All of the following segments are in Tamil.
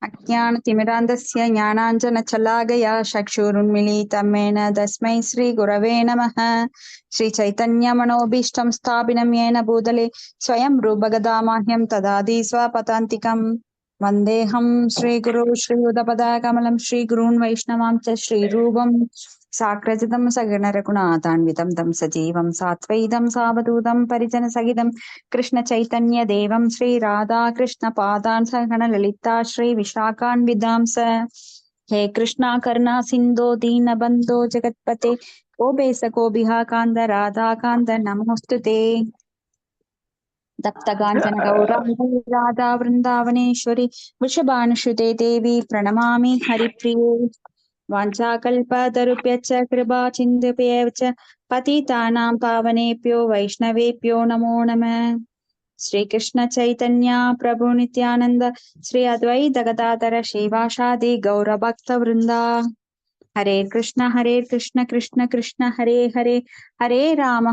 अज्ञानतिमिरान्धस्य ज्ञानाञ्जनशलाकया चक्षुरुन्मीलितं येन तस्मै श्रीगुरवे नमः। श्रीचैतन्यमनोभीष्टं स्थापितं येन भूतले स्वयं रूपगदामाह्यं ददाति स्वपदान्तिकम्। वन्देऽहं श्रीगुरो श्रीयुतपदाकमलं श्रीगुरून् वैष्णवां च श्रीरूपं साग्रजितं सगणरघुनाथान्वितं तं सजीवं सात्वैतं सावधूतं परिजनसहितं कृष्णचैतन्यदेवं श्रीराधाकृष्णपादान् सहगणललिता श्रीविशाखान्वितांस। हे कृष्णा करुणा सिन्धो दीनबन्धो जगत्पते गोपेश गोपिः कान्त राधाकान्त नमोऽस्तु ते। दत्तकाञ्चन गौराङ्गी राधा वृन्दावनेश्वरी वृषभानुसुते देवी प्रणमामि हरिप्रिये। वाञ्छाकल्पतरुभ्यश्च कृपा सिन्धुभ्यः च पतितानां पावनेभ्यो वैष्णवेभ्यो नमो नमः। श्री कृष्ण चैतन्य प्रभु नित्यानंद श्री अद्वैत गदाधर श्रीवासादि गौर भक्त वृंदा। हरे कृष्ण कृष्ण कृष्ण हरे हरे हरे राम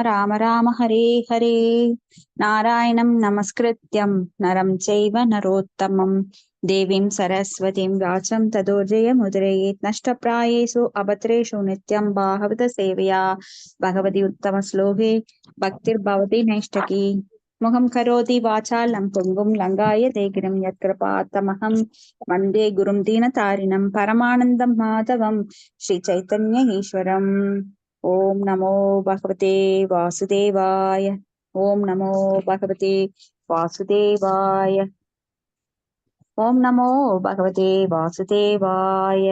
राम राम हरे हरे। नारायणं नमस्कृत्यं नरं चैव नरोत्तमं देवीं सरस्वतीं व्यासं ततो जयमुदीरयेत्। नष्टप्रायेषु अभद्रेषु नित्यं भागवत सेवया भगवती उत्तमश्लोके भक्तिर्भवति नैष्ठकी। मुखं करोति वाचालं पुङ्गुं लङ्घायते गिरिं यत्कृपातमहं वन्दे गुरुं दीनतारिणं परमानन्दं माधवं श्रीचैतन्य ईश्वरम्। ॐ नमो भगवते वासुदेवाय। ॐ नमो भगवते वासुदेवाय। ॐ नमो भगवते वासुदेवाय।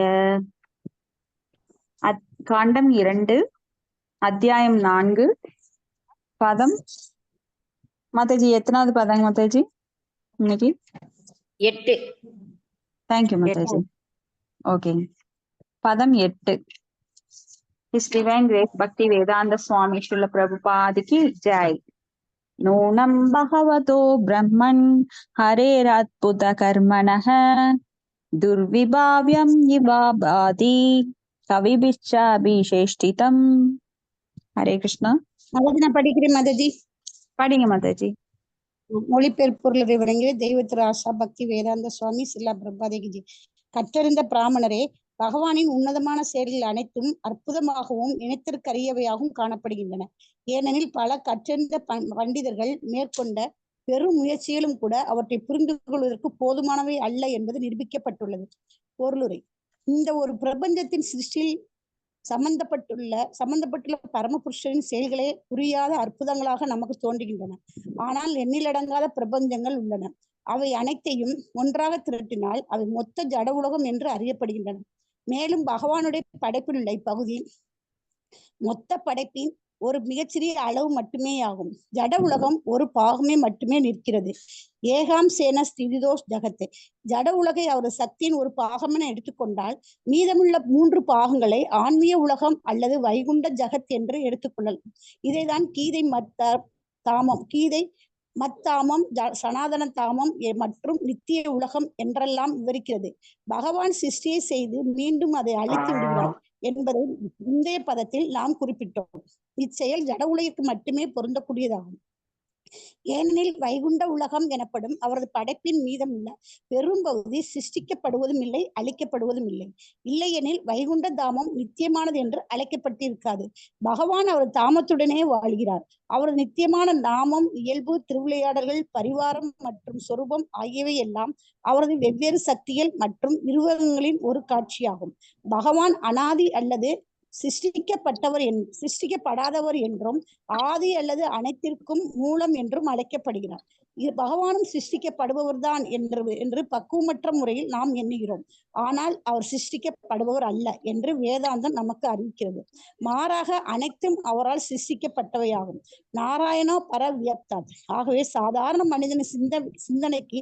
காண்டம் 2 அத்தியாயம் 4 பதம் மாதாஜி எத்தனாவது பதங்க மாதாஜி இன்னைக்கு? 8. தேங்க்யூ மாதாஜி. ஓகே, பதம் 8. His Divine Grace Bhakti Vedanta Swami Srila Prabhupada ki jai. नूनं भगवतो ब्रह्मन् हरेरद्भुतकर्मणः दुर्विभाव्यं युवाभाति कविभिश्चाभिषेष्टितम्. हरे कृष्णा. நான் படிக்கிறேன் மாதாஜி. படிங்க மாதாஜி. மொழிபெயர்ப்புள்ள விவரங்களே தெய்வ திரு ஆசா பக்தி வேதாந்த சுவாமி சில்லா பிரபாதேஜி. கற்றறிந்த பிராமணரே, பகவானின் உன்னதமான செயல்கள் அனைத்தும் அற்புதமாகவும் இனத்திற்கரியவையாகவும் காணப்படுகின்றன. ஏனெனில் பல கற்றறிந்த பண்டிதர்கள் மேற்கொண்ட பெரும் முயற்சிகளும் கூட அவற்றை புரிந்து கொள்வதற்கு போதுமானவை அல்ல என்பது நிரூபிக்கப்பட்டுள்ளது. பொருளுரை: இந்த ஒரு பிரபஞ்சத்தின் சிருஷ்டியில் சம்பந்தப்பட்டுள்ள பரமபுருஷரின் செயல்களே புரியாத அற்புதங்களாக நமக்கு தோன்றுகின்றன. ஆனால் எண்ணிலடங்காத பிரபஞ்சங்கள் உள்ளன. அவை அனைத்தையும் ஒன்றாக திரட்டினால் அவை மொத்த ஜட உலகம் என்று அறியப்படுகின்றன. மேலும் பகவானுடைய படைப்பில் உள்ள இப்பகுதி மொத்த படைப்பின் ஒரு மிகச்சிறிய அளவு மட்டுமே ஆகும். ஜட உலகம் ஒரு பாகமே மட்டுமே நிற்கிறது. ஏகாம் சேன ஸ்திதிதோஷ் ஜகத்தை. ஜட உலகை அவரது சக்தியின் ஒரு பாகம் என எடுத்துக்கொண்டால் மீதமுள்ள 3 பாகங்களை ஆன்மீக உலகம் அல்லது வைகுண்ட ஜகத் என்று எடுத்துக்கொள்ளலாம். இதைதான் கீதை மத்தாமம் சனாதன தாமம் மற்றும் நித்திய உலகம் என்றெல்லாம் விவரிக்கிறது. பகவான் சிருஷ்டியை செய்து மீண்டும் அதை அழித்து விடுகிறார் என்பதை முந்தைய பதத்தில் நாம் குறிப்பிட்டோம். இச்செயல் ஜட உலகிற்கு மட்டுமே பொருந்தக்கூடியதாகும். ஏனெனில் வைகுண்ட உலகம் எனப்படும் அவரது படைப்பின் மீதம் உள்ள பெரும்பகுதி சிருஷ்டிக்கப்படுவதும் இல்லை, அழிக்கப்படுவதும் இல்லை. இல்லையெனில் வைகுண்ட தாமம் நித்தியமானது என்று அழைக்கப்பட்டிருக்காது. பகவான் அவரது தாமத்துடனே வாழ்கிறார். அவரது நித்தியமான நாமம், இயல்பு, திருவிளையாடல்கள், பரிவாரம் மற்றும் சொரூபம் ஆகியவை எல்லாம் அவரது வெவ்வேறு சக்திகள் மற்றும் இருவகங்களின் ஒரு காட்சியாகும். பகவான் அனாதி அல்லது சிருஷ்டிக்கப்படாதவர் என்றும் ஆதி அல்லது அனைத்திற்கும் மூலம் என்றும் அழைக்கப்படுகிறார். இது பகவானும் சிருஷ்டிக்கப்படுபவர் தான் என்று பக்குவமற்ற முறையில் நாம் எண்ணுகிறோம். ஆனால் அவர் சிருஷ்டிக்கப்படுபவர் அல்ல என்று வேதாந்தம் நமக்கு அறிவிக்கிறது. மாறாக அனைத்தும் அவரால் சிருஷ்டிக்கப்பட்டவையாகும். நாராயணோ பரவியப்தாத். ஆகவே சாதாரண மனிதன சிந்தனைக்கு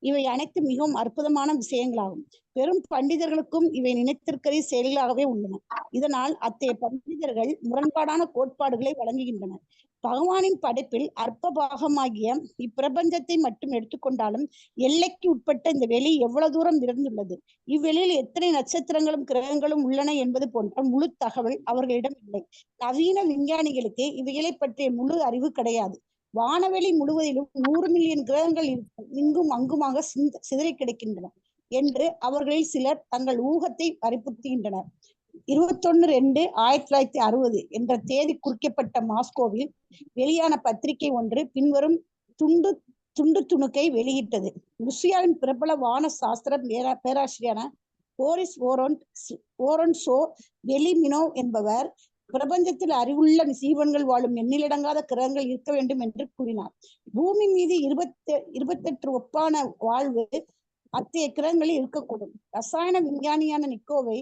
இவை அனைத்து மிகவும் அற்புதமான விஷயங்களாகும். பெரும் பண்டிதர்களுக்கும் இவை நினைத்திருக்கிற செயல்களாகவே உள்ளன. இதனால் அத்தகைய பண்டிதர்கள் முரண்பாடான கோட்பாடுகளை வழங்குகின்றனர். பகவானின் படைப்பில் அற்ப பாகமாகிய இப்பிரபஞ்சத்தை மட்டும் எடுத்துக்கொண்டாலும் எல்லைக்கு உட்பட்ட இந்த வெளி எவ்வளவு தூரம் இருந்துள்ளது, இவ்வெளியில் எத்தனை நட்சத்திரங்களும் கிரகங்களும் உள்ளன என்பது போன்ற முழு தகவல் அவர்களிடம் இல்லை. நவீன விஞ்ஞானிகளுக்கு இவைகளை பற்றிய முழு அறிவு கிடையாது. வானவெளி முழுவதிலும் 100 மில்லியன் கிரகங்கள் இருக்கும், இங்கும் அங்குமாக சிதறி கிடக்கின்றன என்று அவர்களில் சிலர் தங்கள் ஊகத்தை வற்புறுத்துகின்றனர். 21/2/1960 என்ற தேதி குறிக்கப்பட்ட மாஸ்கோவில் வெளியான பத்திரிகை ஒன்று பின்வரும் துண்டு துணுக்கை வெளியிட்டது. ருசியாவின் பிரபல வான சாஸ்திர பேராசிரியரான போரிஸ் ஓரன்சோ வெலிமினோவ் என்பவர் பிரபஞ்சத்தில் அறிவுள்ள ஜீவன்கள் வாழும் எண்ணிலடங்காத கிரகங்கள் இருக்க வேண்டும் என்று கூறினார். பூமி மீது 28 ஒப்பான வாழ்வு அத்தகைய கிரகங்களில் இருக்கக்கூடும். ரசாயன விஞ்ஞானியான நிக்கோவை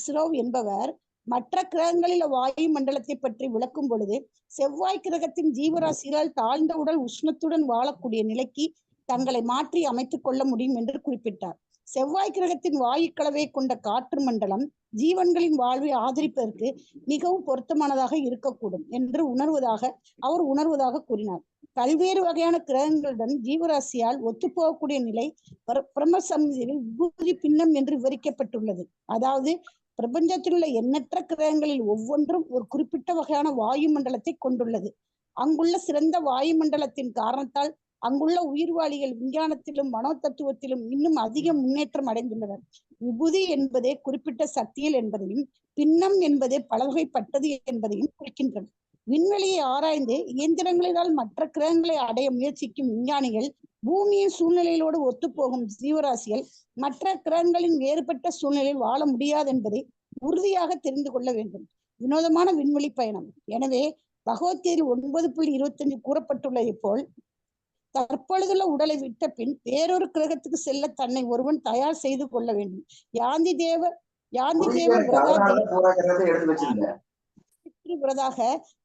சிரோவ் என்பவர் மற்ற கிரகங்களில் வாயு மண்டலத்தை பற்றி விளக்கும் பொழுது செவ்வாய் கிரகத்தின் ஜீவராசிகளால் தாழ்ந்த உடல் உஷ்ணத்துடன் வாழக்கூடிய நிலைக்கு தங்களை மாற்றி அமைத்துக் கொள்ள முடியும் என்று குறிப்பிட்டார். செவ்வாய் கிரகத்தின் வாயு கலவை கொண்ட காற்று மண்டலம் ஜீவன்களின் வாழ்வை ஆதரிப்பதற்கு மிகவும் பொருத்தமானதாக இருக்கக்கூடும் என்று அவர் உணர்வதாக கூறினார். பல்வேறு வகையான கிரகங்களுடன் ஜீவராசியால் ஒத்துப்போகக்கூடிய நிலை பிரம்ம சமிதியில் விபூதி பின்னம் என்று விவரிக்கப்பட்டுள்ளது. அதாவது பிரபஞ்சத்தில் உள்ள எண்ணற்ற கிரகங்களில் ஒவ்வொன்றும் ஒரு குறிப்பிட்ட வகையான வாயு மண்டலத்தை கொண்டுள்ளது. அங்குள்ள சிறந்த வாயு மண்டலத்தின் காரணத்தால் அங்குள்ள உயிர்வாளிகள் விஞ்ஞானத்திலும் மனோ தத்துவத்திலும் இன்னும் அதிக முன்னேற்றம் அடைந்துள்ளனர். விபூதி என்பதே குறிப்பிட்ட சக்தியில் என்பதையும் பின்னம் என்பது பலவகைப்பட்டது என்பதையும் குறிக்கின்றன. விண்வெளியை ஆராய்ந்து இயந்திரங்களினால் மற்ற கிரகங்களை அடைய முயற்சிக்கும் விஞ்ஞானிகள் பூமியின் சூழ்நிலையோடு ஒத்துப்போகும் ஜீவராசிகள் மற்ற கிரகங்களின் வேறுபட்ட சூழ்நிலையில் வாழ முடியாது என்பதை உறுதியாக தெரிந்து கொள்ள வேண்டும். வினோதமான விண்வெளி பயணம். எனவே பகவத்கீதையில் 9.25 கூறப்பட்டுள்ளதை போல் தற்பொழுதுள்ள உடலை விட்ட பின் வேறொரு கிரகத்துக்கு செல்ல தன்னை ஒருவன் தயார் செய்து கொள்ள வேண்டும். யாந்தி தேவ விரதாக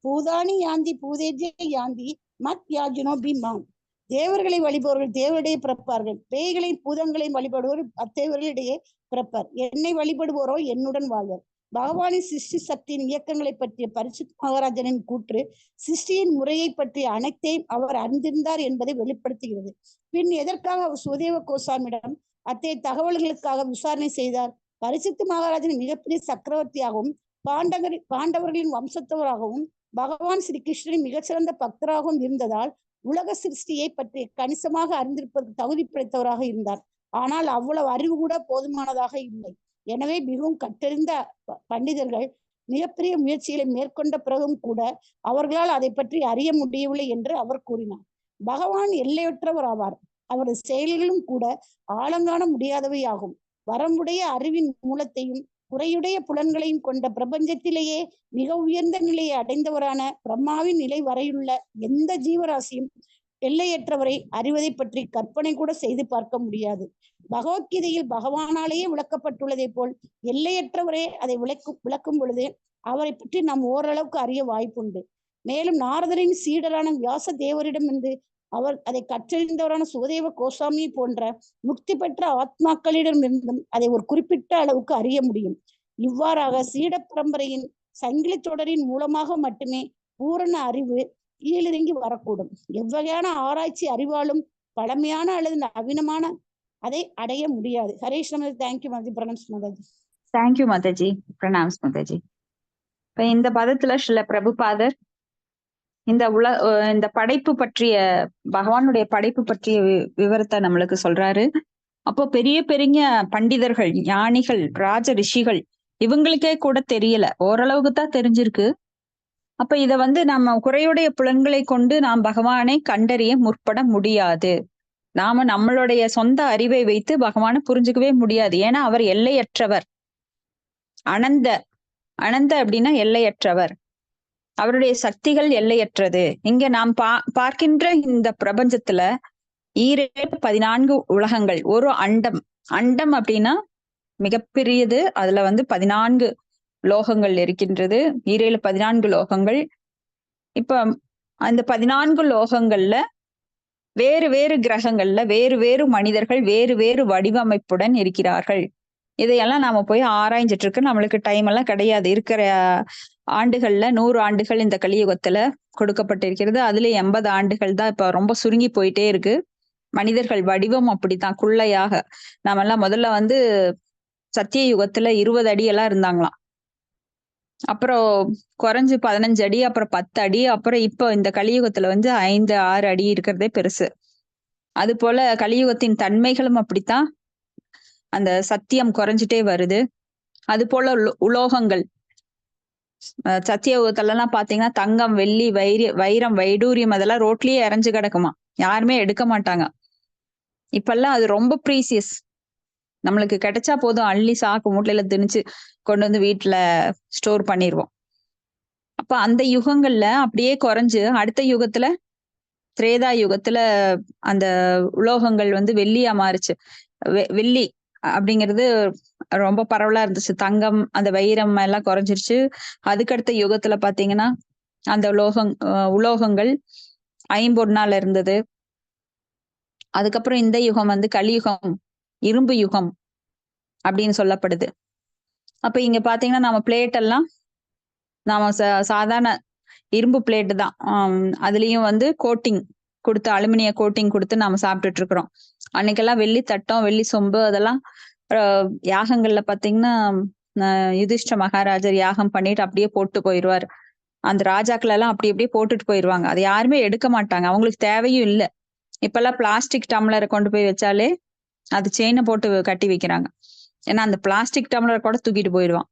பூதானி யாந்தி பூதேஜே யாந்தி மத் யாஜுனோ பிமாம். தேவர்களை வழிபவர்கள் தேவரிடையே பிறப்பார்கள், பேய்களை பூதங்களையும் வழிபடுவோர் அத்தேவர்களிடையே பிறப்பார். என்னை வழிபடுவோரோ என்னுடன் வாழ்வர். பகவானின் சிருஷ்டி சக்தியின் இயக்கங்களை பற்றிய பரிசுத்த மகாராஜனின் கூற்று சிருஷ்டியின் முறையை பற்றிய அனைத்தையும் அவர் அறிந்திருந்தார் என்பதை வெளிப்படுத்துகிறது. பின் எதற்காக அவர் சுதேவ கோசாமியிடம் அத்தகைய தகவல்களுக்காக விசாரணை செய்தார்? பரிசுத்த மகாராஜன் மிகப்பெரிய சக்கரவர்த்தியாகவும் பாண்டவர்களின் வம்சத்தவராகவும் பகவான் ஸ்ரீ கிருஷ்ணரின் மிகச்சிறந்த பக்தராகவும் இருந்ததால் உலக சிருஷ்டியை பற்றி கணிசமாக அறிந்திருப்பதற்கு தகுதி படைத்தவராக இருந்தார். ஆனால் அவ்வளவு அறிவு கூட போதுமானதாக இல்லை. எனவே மிகவும் கற்றறிந்த பண்டிதர்கள் மிகப்பெரிய முயற்சிகளை மேற்கொண்ட பிறகும் கூட அவர்களால் அதை பற்றி அறிய முடியவில்லை என்று அவர் கூறினார். பகவான் எல்லையற்றவர் ஆவார். அவரது செயல்களும் கூட ஆழங்காண முடியாதவை ஆகும். வரம்புடைய அறிவின் மூலத்தையும் குறையுடைய புலன்களையும் கொண்ட பிரபஞ்சத்திலேயே மிக உயர்ந்த நிலையை அடைந்தவரான பிரம்மாவின் நிலை வரையுள்ள எந்த ஜீவராசியும் எல்லையற்றவரை அறிவதை பற்றி கற்பனை கூட செய்து பார்க்க முடியாது. பகவத்கீதையில் பகவானாலேயே விளக்கப்பட்டுள்ளதை போல் எல்லையற்றவரே அதை விளக்கும் பொழுது அவரை பற்றி நாம் ஓரளவுக்கு அறிய வாய்ப்புண்டு. மேலும் நாரதரின் சீடரான வியாச தேவரிடமிருந்து அவர் அதை கற்றறிந்தவரான சுகதேவ கோசாமி போன்ற முக்தி பெற்ற ஆத்மாக்களிடமிருந்தும் அதை ஒரு குறிப்பிட்ட அளவுக்கு அறிய முடியும். இவ்வாறாக சீட பரம்பரையின் சங்கிலி தொடரின் மூலமாக மட்டுமே பூரண அறிவு கீழிறங்கி வரக்கூடும். எவ்வகையான ஆராய்ச்சி அறிவாலும் பழமையான அல்லது நவீனமான அதை அடைய முடியாது. Haresh Mataji, thank you Mataji. Pranams Mataji. Thank you Mataji. Pranams Mataji. இப்ப இந்த பதத்துல ஸ்ரீல பிரபுபாதர் இந்த படைப்பு பற்றிய பகவானுடைய படைப்பு பற்றிய விவரத்தை நம்மளுக்கு சொல்றாரு. அப்போ பெரிய பெரிய பண்டிதர்கள், ஞானிகள், ராஜ ரிஷிகள் இவங்களுக்கே கூட தெரியல, ஓரளவுக்கு தான் தெரிஞ்சிருக்கு. அப்ப இத நம்ம குறையுடைய புலன்களை கொண்டு நாம் பகவானை கண்டறிய முற்பட முடியாது. நாம நம்மளுடைய சொந்த அறிவை வைத்து பகவானை புரிஞ்சுக்கவே முடியாது. ஏன்னா அவர் எல்லையற்றவர். அனந்த அப்படின்னா எல்லையற்றவர். அவருடைய சக்திகள் எல்லையற்றது. இங்க நாம் பார்க்கின்ற இந்த பிரபஞ்சத்துல 14 உலகங்கள், ஒரு அண்டம் அப்படின்னா மிகப்பெரியது. அதுல 14 லோகங்கள் இருக்கின்றது. 14 லோகங்கள். இப்ப அந்த 14 லோகங்கள்ல வேறு வேறு கிரகங்கள்ல வேறு வேறு மனிதர்கள் வேறு வேறு வடிவமைப்புடன் இருக்கிறார்கள். இதையெல்லாம் நாம போய் ஆராய்ஞ்சிட்டு இருக்கு. நம்மளுக்கு டைம் எல்லாம் கிடையாது. இருக்கிற ஆண்டுகள்ல 100 ஆண்டுகள் இந்த கலியுகத்துல கொடுக்கப்பட்டிருக்கிறது. அதுல 80 ஆண்டுகள் தான் இப்ப ரொம்ப சுருங்கி போயிட்டே இருக்கு. மனிதர்கள் வடிவம் அப்படித்தான், குள்ளையாக. நாமெல்லாம் முதல்ல சத்திய யுகத்துல 20 அடி எல்லாம் இருந்தாங்களாம். அப்புறம் குறைஞ்சு 15 அடி, அப்புறம் 10 அடி, அப்புறம் இப்போ இந்த கலியுகத்துல வந்து 5, 6 அடி இருக்கிறதே பெருசு. அது போல கலியுகத்தின் தன்மைகளும் அப்படித்தான். அந்த சத்தியம் குறைஞ்சிட்டே வருது. அது போல உலோகங்கள் சத்தியயுகத்துல எல்லாம் பாத்தீங்கன்னா தங்கம், வெள்ளி, வைரம், வைடூரியம் அதெல்லாம் ரோட்லயே இறஞ்சு கிடக்குமா. யாருமே எடுக்க மாட்டாங்க. இப்பெல்லாம் அது ரொம்ப ப்ரீசியஸ். நம்மளுக்கு கிடைச்சா போதும், அள்ளி சாக்கு மூட்டையில திணிச்சு கொண்டு வந்து வீட்டுல ஸ்டோர் பண்ணிடுவோம். அப்ப அந்த யுகங்கள்ல அப்படியே குறைஞ்சு அடுத்த யுகத்துல, திரேதா யுகத்துல அந்த உலோகங்கள் வந்து வெள்ளியா மாறுச்சு. வெள்ளி அப்படிங்கிறது ரொம்ப பரவலா இருந்துச்சு. தங்கம், அந்த வைரம் எல்லாம் குறைஞ்சிருச்சு. அதுக்கடுத்த யுகத்துல பாத்தீங்கன்னா அந்த உலோகங்கள் ஐம்பொன்னால இருந்தது. அதுக்கப்புறம் இந்த யுகம் வந்து கலியுகம், இரும்பு யுகம் அப்படின்னு சொல்லப்படுது. அப்ப இங்க பாத்தீங்கன்னா நம்ம பிளேட் எல்லாம் நாம சாதாரண இரும்பு பிளேட் தான். அதுலயும் வந்து கோட்டிங் கொடுத்து, அலுமினிய கோட்டிங் கொடுத்து நாம சாப்பிட்டுட்டு இருக்கிறோம். அன்னைக்கெல்லாம் வெள்ளி தட்டம், வெள்ளி சொம்பு அதெல்லாம் யாகங்கள்ல பாத்தீங்கன்னா யுதிஷ்ட மகாராஜர் யாகம் பண்ணிட்டு அப்படியே போட்டு போயிடுவாரு. அந்த ராஜாக்கள் எல்லாம் அப்படி அப்படியே போட்டுட்டு போயிடுவாங்க. அதை யாருமே எடுக்க மாட்டாங்க, அவங்களுக்கு தேவையும் இல்லை. இப்பெல்லாம் பிளாஸ்டிக் டம்ளரை கொண்டு போய் வச்சாலே அது செயினை போட்டு கட்டி வைக்கிறாங்க. ஏன்னா அந்த பிளாஸ்டிக் டம்ளர் கூட தூக்கிட்டு போயிடுவான்.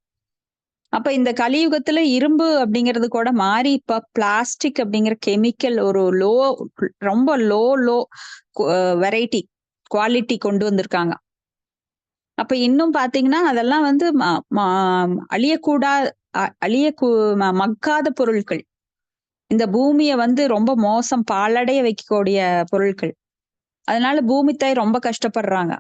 அப்ப இந்த கலியுகத்துல இரும்பு அப்படிங்கிறது கூட மாறி இப்ப பிளாஸ்டிக் அப்படிங்கிற கெமிக்கல் ஒரு ரொம்ப லோ வெரைட்டி குவாலிட்டி கொண்டு வந்திருக்காங்க. அப்ப இன்னும் பாத்தீங்கன்னா அதெல்லாம் வந்து மக்காத பொருட்கள். இந்த பூமியை வந்து ரொம்ப மோசம், பாழடைய வைக்கக்கூடிய பொருட்கள். அதனால பூமி தாய் ரொம்ப கஷ்டப்படுறாங்க.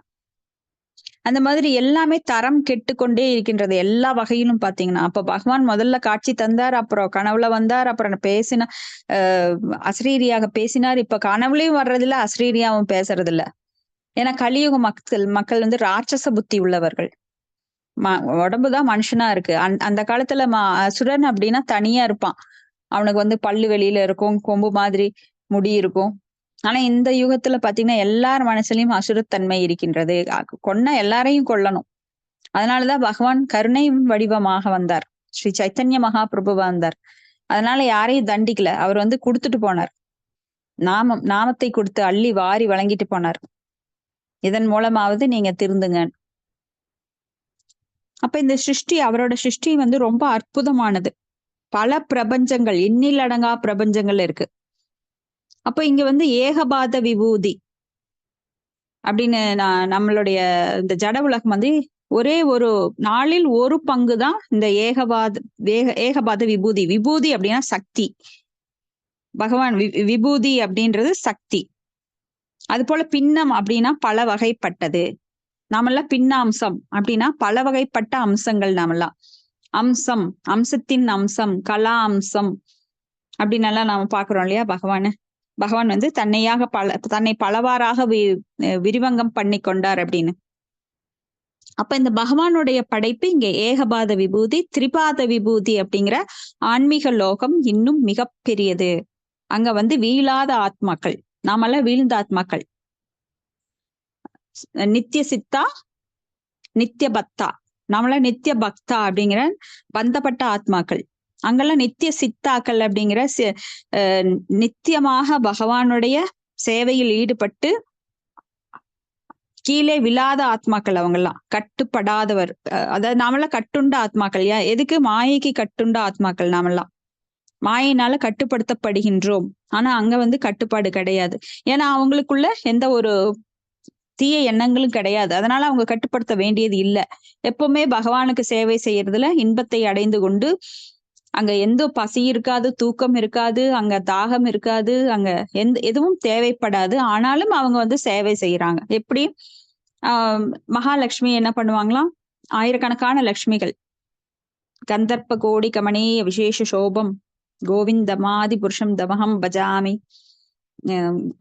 அந்த மாதிரி எல்லாமே தரம் கெட்டு கொண்டே இருக்கின்றது எல்லா வகையிலும் பாத்தீங்கன்னா. அப்ப பகவான் முதல்ல காட்சி தந்தார், அப்புறம் கனவுல வந்தார், அப்புறம் பேசின அசரீரியாக பேசினார். இப்ப கனவுலயும் வர்றதில்ல, அசரீரியாவும் பேசுறது இல்ல. ஏன்னா கலியுக மக்கள் வந்து ராட்சச புத்தி உள்ளவர்கள். உடம்புதான் மனுஷனா இருக்கு. அந்த காலத்துல அசுரன் அப்படின்னா தனியா இருப்பான். அவனுக்கு வந்து பல்லு வெளியில இருக்கும், கொம்பு மாதிரி முடி இருக்கும். ஆனா இந்த யுகத்துல பாத்தீங்கன்னா எல்லார் மனசுலயும் அசுரத்தன்மை இருக்கின்றது. கொன்ன எல்லாரையும் கொல்லணும். அதனாலதான் பகவான் கருணை வடிவமாக வந்தார். ஸ்ரீ சைத்தன்ய மகாபிரபுவா வந்தார். அதனால யாரையும் தண்டிக்கல. அவர் வந்து கொடுத்துட்டு போனார். நாமத்தை கொடுத்து அள்ளி வாரி வழங்கிட்டு போனார். இதன் மூலமாவது நீங்க திருந்துங்க. அப்ப இந்த சிருஷ்டி, அவரோட சிருஷ்டி வந்து ரொம்ப அற்புதமானது. பல பிரபஞ்சங்கள், எண்ணில் அடங்கா பிரபஞ்சங்கள் இருக்கு. அப்ப இங்க வந்து ஏகபாத விபூதி அப்படின்னு நம்மளுடைய இந்த ஜட உலகம் வந்து ஒரே ஒரு நாளில் ஒரு பங்கு தான் இந்த ஏகபாத விபூதி. விபூதி அப்படின்னா சக்தி. பகவான் விபூதி அப்படின்றது சக்தி. அது போல பின்னம் அப்படின்னா பல வகைப்பட்டது. நாமெல்லாம் பின்னாம்சம் அப்படின்னா பல வகைப்பட்ட அம்சங்கள். நாமெல்லாம் அம்சம், அம்சத்தின் அம்சம், கலா அம்சம் அப்படின்னு எல்லாம் நாம பாக்குறோம் இல்லையா. பகவான் வந்து தன்னை பலவாறாக விரிவங்கம் பண்ணி கொண்டார் அப்படின்னு. அப்ப இந்த பகவானுடைய படைப்பு இங்க ஏகபாத விபூதி, திரிபாத விபூதி அப்படிங்கிற ஆன்மீக லோகம் இன்னும் மிக பெரியது. அங்க வந்து வீழாத ஆத்மாக்கள், நாமெல்லாம் வீழ்ந்த ஆத்மாக்கள். நித்திய சித்தா, நித்திய பக்தா, நம்மள நித்திய பக்தா அப்படிங்கிற பந்தப்பட்ட ஆத்மாக்கள். அங்கெல்லாம் நித்திய சித்தாக்கள் அப்படிங்கிற நித்தியமாக பகவானுடைய சேவையில் ஈடுபட்டு கீழே விழாத ஆத்மாக்கள். அவங்கெல்லாம் கட்டுப்படாதவர். அதாவது நாமெல்லாம் கட்டுண்ட ஆத்மாக்கள். எதுக்கு? மாயைக்கு கட்டுண்ட ஆத்மாக்கள். நாமெல்லாம் மாயினால கட்டுப்படுத்தப்படுகின்றோம். ஆனா அங்க வந்து கட்டுப்பாடு கிடையாது. ஏன்னா அவங்களுக்குள்ள எந்த ஒரு தீய எண்ணங்களும் கிடையாது. அதனால அவங்க கட்டுப்படுத்த வேண்டியது இல்லை. எப்பவுமே பகவானுக்கு சேவை செய்யறதுல இன்பத்தை அடைந்து கொண்டு, அங்க எந்த பசி இருக்காது, தூக்கம் இருக்காது, அங்க தாகம் இருக்காது, அங்க எதுவும் தேவைப்படாது. ஆனாலும் அவங்க வந்து சேவை செய்யறாங்க. எப்படி? மகாலட்சுமி என்ன பண்ணுவாங்களாம்? ஆயிரக்கணக்கான லட்சுமிகள், கந்தர்ப்ப கோடி கமனீய விசேஷ சோபம் கோவிந்தமாதி புருஷம் தமஹம் பஜாமி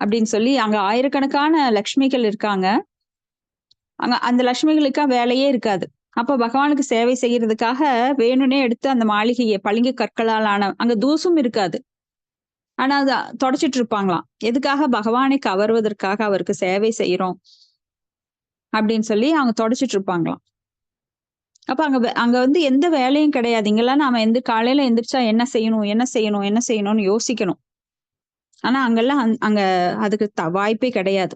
அப்படின்னு சொல்லி அங்க ஆயிரக்கணக்கான லட்சுமிகள் இருக்காங்க. அங்க அந்த லட்சுமிகளுக்கா வேலையே இருக்காது. அப்ப பகவானுக்கு சேவை செய்யறதுக்காக வேணும்னே எடுத்து அந்த மாளிகையை பளிங்கு கற்களால் ஆன, அங்க தூசும் இருக்காது. ஆனா அதை தொடச்சிட்டு இருப்பாங்களாம். எதுக்காக? பகவானை கவர்வதற்காக, அவருக்கு சேவை செய்யறோம் அப்படின்னு சொல்லி அவங்க தொடச்சிட்டு இருப்பாங்களாம். அப்ப அங்க வந்து எந்த வேலையும் கிடையாது. இங்கெல்லாம் நாம காலையில எந்திரிச்சா என்ன செய்யணும், என்ன செய்யணும், என்ன செய்யணும்னு யோசிக்கணும். ஆனா அங்கெல்லாம் அங்க அதுக்கு வாய்ப்பே கிடையாது.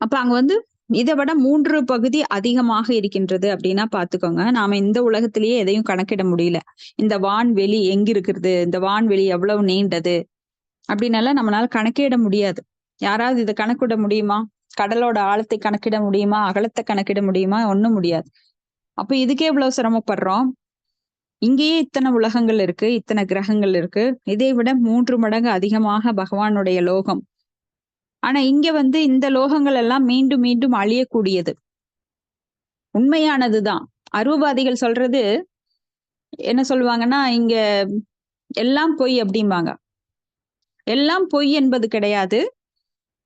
அப்ப அங்க வந்து இதை விட 3 பகுதி அதிகமாக இருக்கின்றது அப்படின்னா பாத்துக்கோங்க. நாம இந்த உலகத்திலேயே எதையும் கணக்கிட முடியல. இந்த வான்வெளி எங்க இருக்கிறது, இந்த வான்வெளி எவ்வளவு நீண்டது அப்படின்னெல்லாம் நம்மளால கணக்கிட முடியாது. யாராவது இதை கணக்கிட முடியுமா? கடலோட ஆழத்தை கணக்கிட முடியுமா? அகலத்தை கணக்கிட முடியுமா? ஒண்ணும் முடியாது. அப்ப இதுக்கே இவ்வளவு சிரமப்படுறோம். இங்கேயே இத்தனை உலகங்கள் இருக்கு, இத்தனை கிரகங்கள் இருக்கு. இதை விட 3 மடங்கு அதிகமாக பகவானுடைய லோகம். ஆனா இங்க வந்து இந்த லோகங்கள் எல்லாம் மீண்டும் மீண்டும் அழியக்கூடியது. உண்மையானதுதான். அருவவாதிகள் சொல்றது என்ன சொல்லுவாங்கன்னா, இங்க எல்லாம் பொய் அப்படிம்பாங்க. எல்லாம் பொய் என்பது கிடையாது.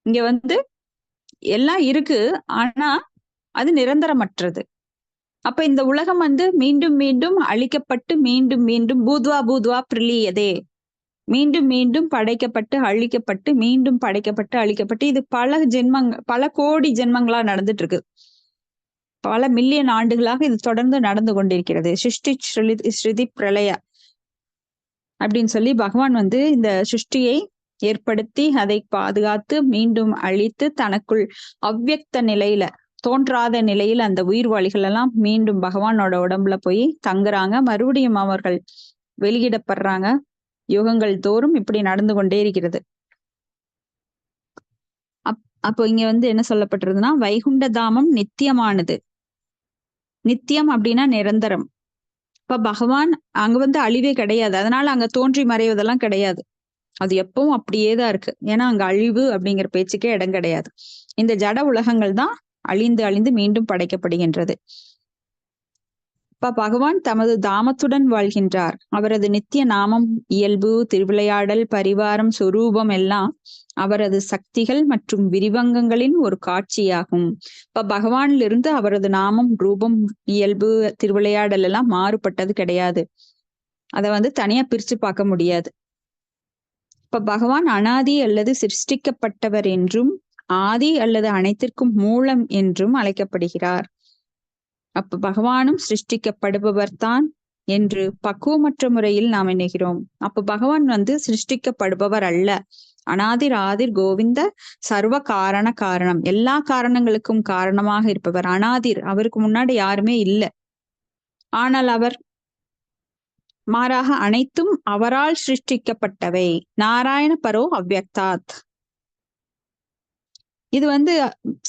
இங்க வந்து எல்லாம் இருக்கு. ஆனா அது நிரந்தரமற்றது. அப்ப இந்த உலகம் வந்து மீண்டும் மீண்டும் அழிக்கப்பட்டு மீண்டும் மீண்டும் பூத்வா பூத்வா பிரிலியதே, மீண்டும் மீண்டும் படைக்கப்பட்டு அழிக்கப்பட்டு மீண்டும் படைக்கப்பட்டு அழிக்கப்பட்டு இது பல கோடி ஜென்மங்களா நடந்துட்டு இருக்கு. பல மில்லியன் ஆண்டுகளாக இது தொடர்ந்து நடந்து கொண்டிருக்கிறது. சிருஷ்டி ஸ்ருதி பிரளய அப்படின்னு சொல்லி பகவான் வந்து இந்த சிருஷ்டியை ஏற்படுத்தி அதை பாதுகாத்து மீண்டும் அழித்து தனக்குள் அவ்யக்த நிலையில, தோன்றாத நிலையில அந்த உயிர்வாளிகள் எல்லாம் மீண்டும் பகவானோட உடம்புல போய் தங்குறாங்க. மறுபடியும் அவர்கள் வெளியிடப்படுறாங்க. யுகங்கள் தோறும் இப்படி நடந்து கொண்டே இருக்கிறது. அப்போ இங்க வந்து என்ன சொல்லப்பட்டிருக்குன்னா, வைகுண்ட தாமம் நித்தியமானது. நித்தியம் அப்படின்னா நிரந்தரம். இப்ப பகவான் அங்க வந்து அழிவே கிடையாது. அதனால அங்க தோன்றி மறைவதெல்லாம் கிடையாது. அது எப்பவும் அப்படியேதான் இருக்கு. ஏன்னா அங்க அழிவு அப்படிங்கிற பேச்சுக்கே இடம் கிடையாது. இந்த ஜட உலகங்கள் தான் அழிந்து அழிந்து மீண்டும் படைக்கப்படுகின்றது. இப்ப பகவான் தமது தாமத்துடன் வாழ்கின்றார். அவரது நித்திய நாமம், இயல்பு, திருவிளையாடல், பரிவாரம், சொரூபம் எல்லாம் அவரது சக்திகள் மற்றும் விரிவங்கங்களின் ஒரு காட்சியாகும். இப்ப பகவானிலிருந்து அவரது நாமம், ரூபம், இயல்பு, திருவிளையாடல் எல்லாம் மாறுபட்டது கிடையாது. அதை வந்து தனியா பிரிச்சு பார்க்க முடியாது. இப்ப பகவான் அனாதி அல்லது சிருஷ்டிக்கப்பட்டவர் என்றும் ஆதி அல்லது அனைத்திற்கும் மூலம் என்றும் அழைக்கப்படுகிறார். அப்ப பகவானும் சிருஷ்டிக்கப்படுபவர் தான் என்று பக்குவமற்ற முறையில் நாம் எண்ணுகிறோம். அப்ப பகவான் வந்து சிருஷ்டிக்கப்படுபவர் அல்ல. அனாதிர் ஆதிர் கோவிந்த சர்வ காரணம், எல்லா காரணங்களுக்கும் காரணமாக இருப்பவர் அனாதிர். அவருக்கு முன்னாடி யாருமே இல்லை. ஆனால் அவர் மாறாக அனைத்தும் அவரால் சிருஷ்டிக்கப்பட்டவை. நாராயண பரோ அவ்யக்தாத். இது வந்து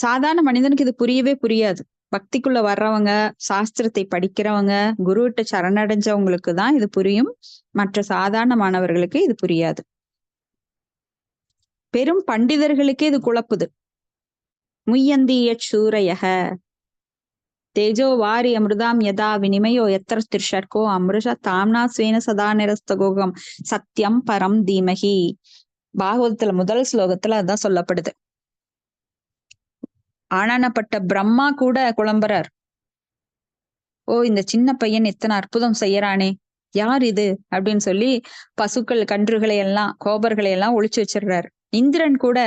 சாதாரண மனிதனுக்கு இது புரியவே புரியாது. பக்திக்குள்ள வர்றவங்க, சாஸ்திரத்தை படிக்கிறவங்க, குருவிட்ட சரணடைஞ்சவங்களுக்கு தான் இது புரியும். மற்ற சாதாரண மாணவர்களுக்கு இது புரியாது. பெரும் பண்டிதர்களுக்கே இது குழப்புது. முய்யந்திய சூரையக தேஜோ வாரி அமிர்தாம் யதா வினிமயோ எத்திர திர்ஷர்கோ அமிர்ஷ தாம்னா ஸ்வேன சதா நிரஸ்தகோகம் சத்தியம் பரம் தீமகி. பாகவதத்துல முதல் ஸ்லோகத்துல அதான் சொல்லப்படுது. ஆனானப்பட்ட பிரம்மா கூட குழம்புறார். ஓ, இந்த சின்ன பையன் இத்தனை அற்புதம் செய்யறானே, யார் இது அப்படின்னு சொல்லி பசுக்கள், கன்றுகளை எல்லாம், கோபர்களை எல்லாம் ஒளிச்சு வச்சிடுறாரு. இந்திரன் கூட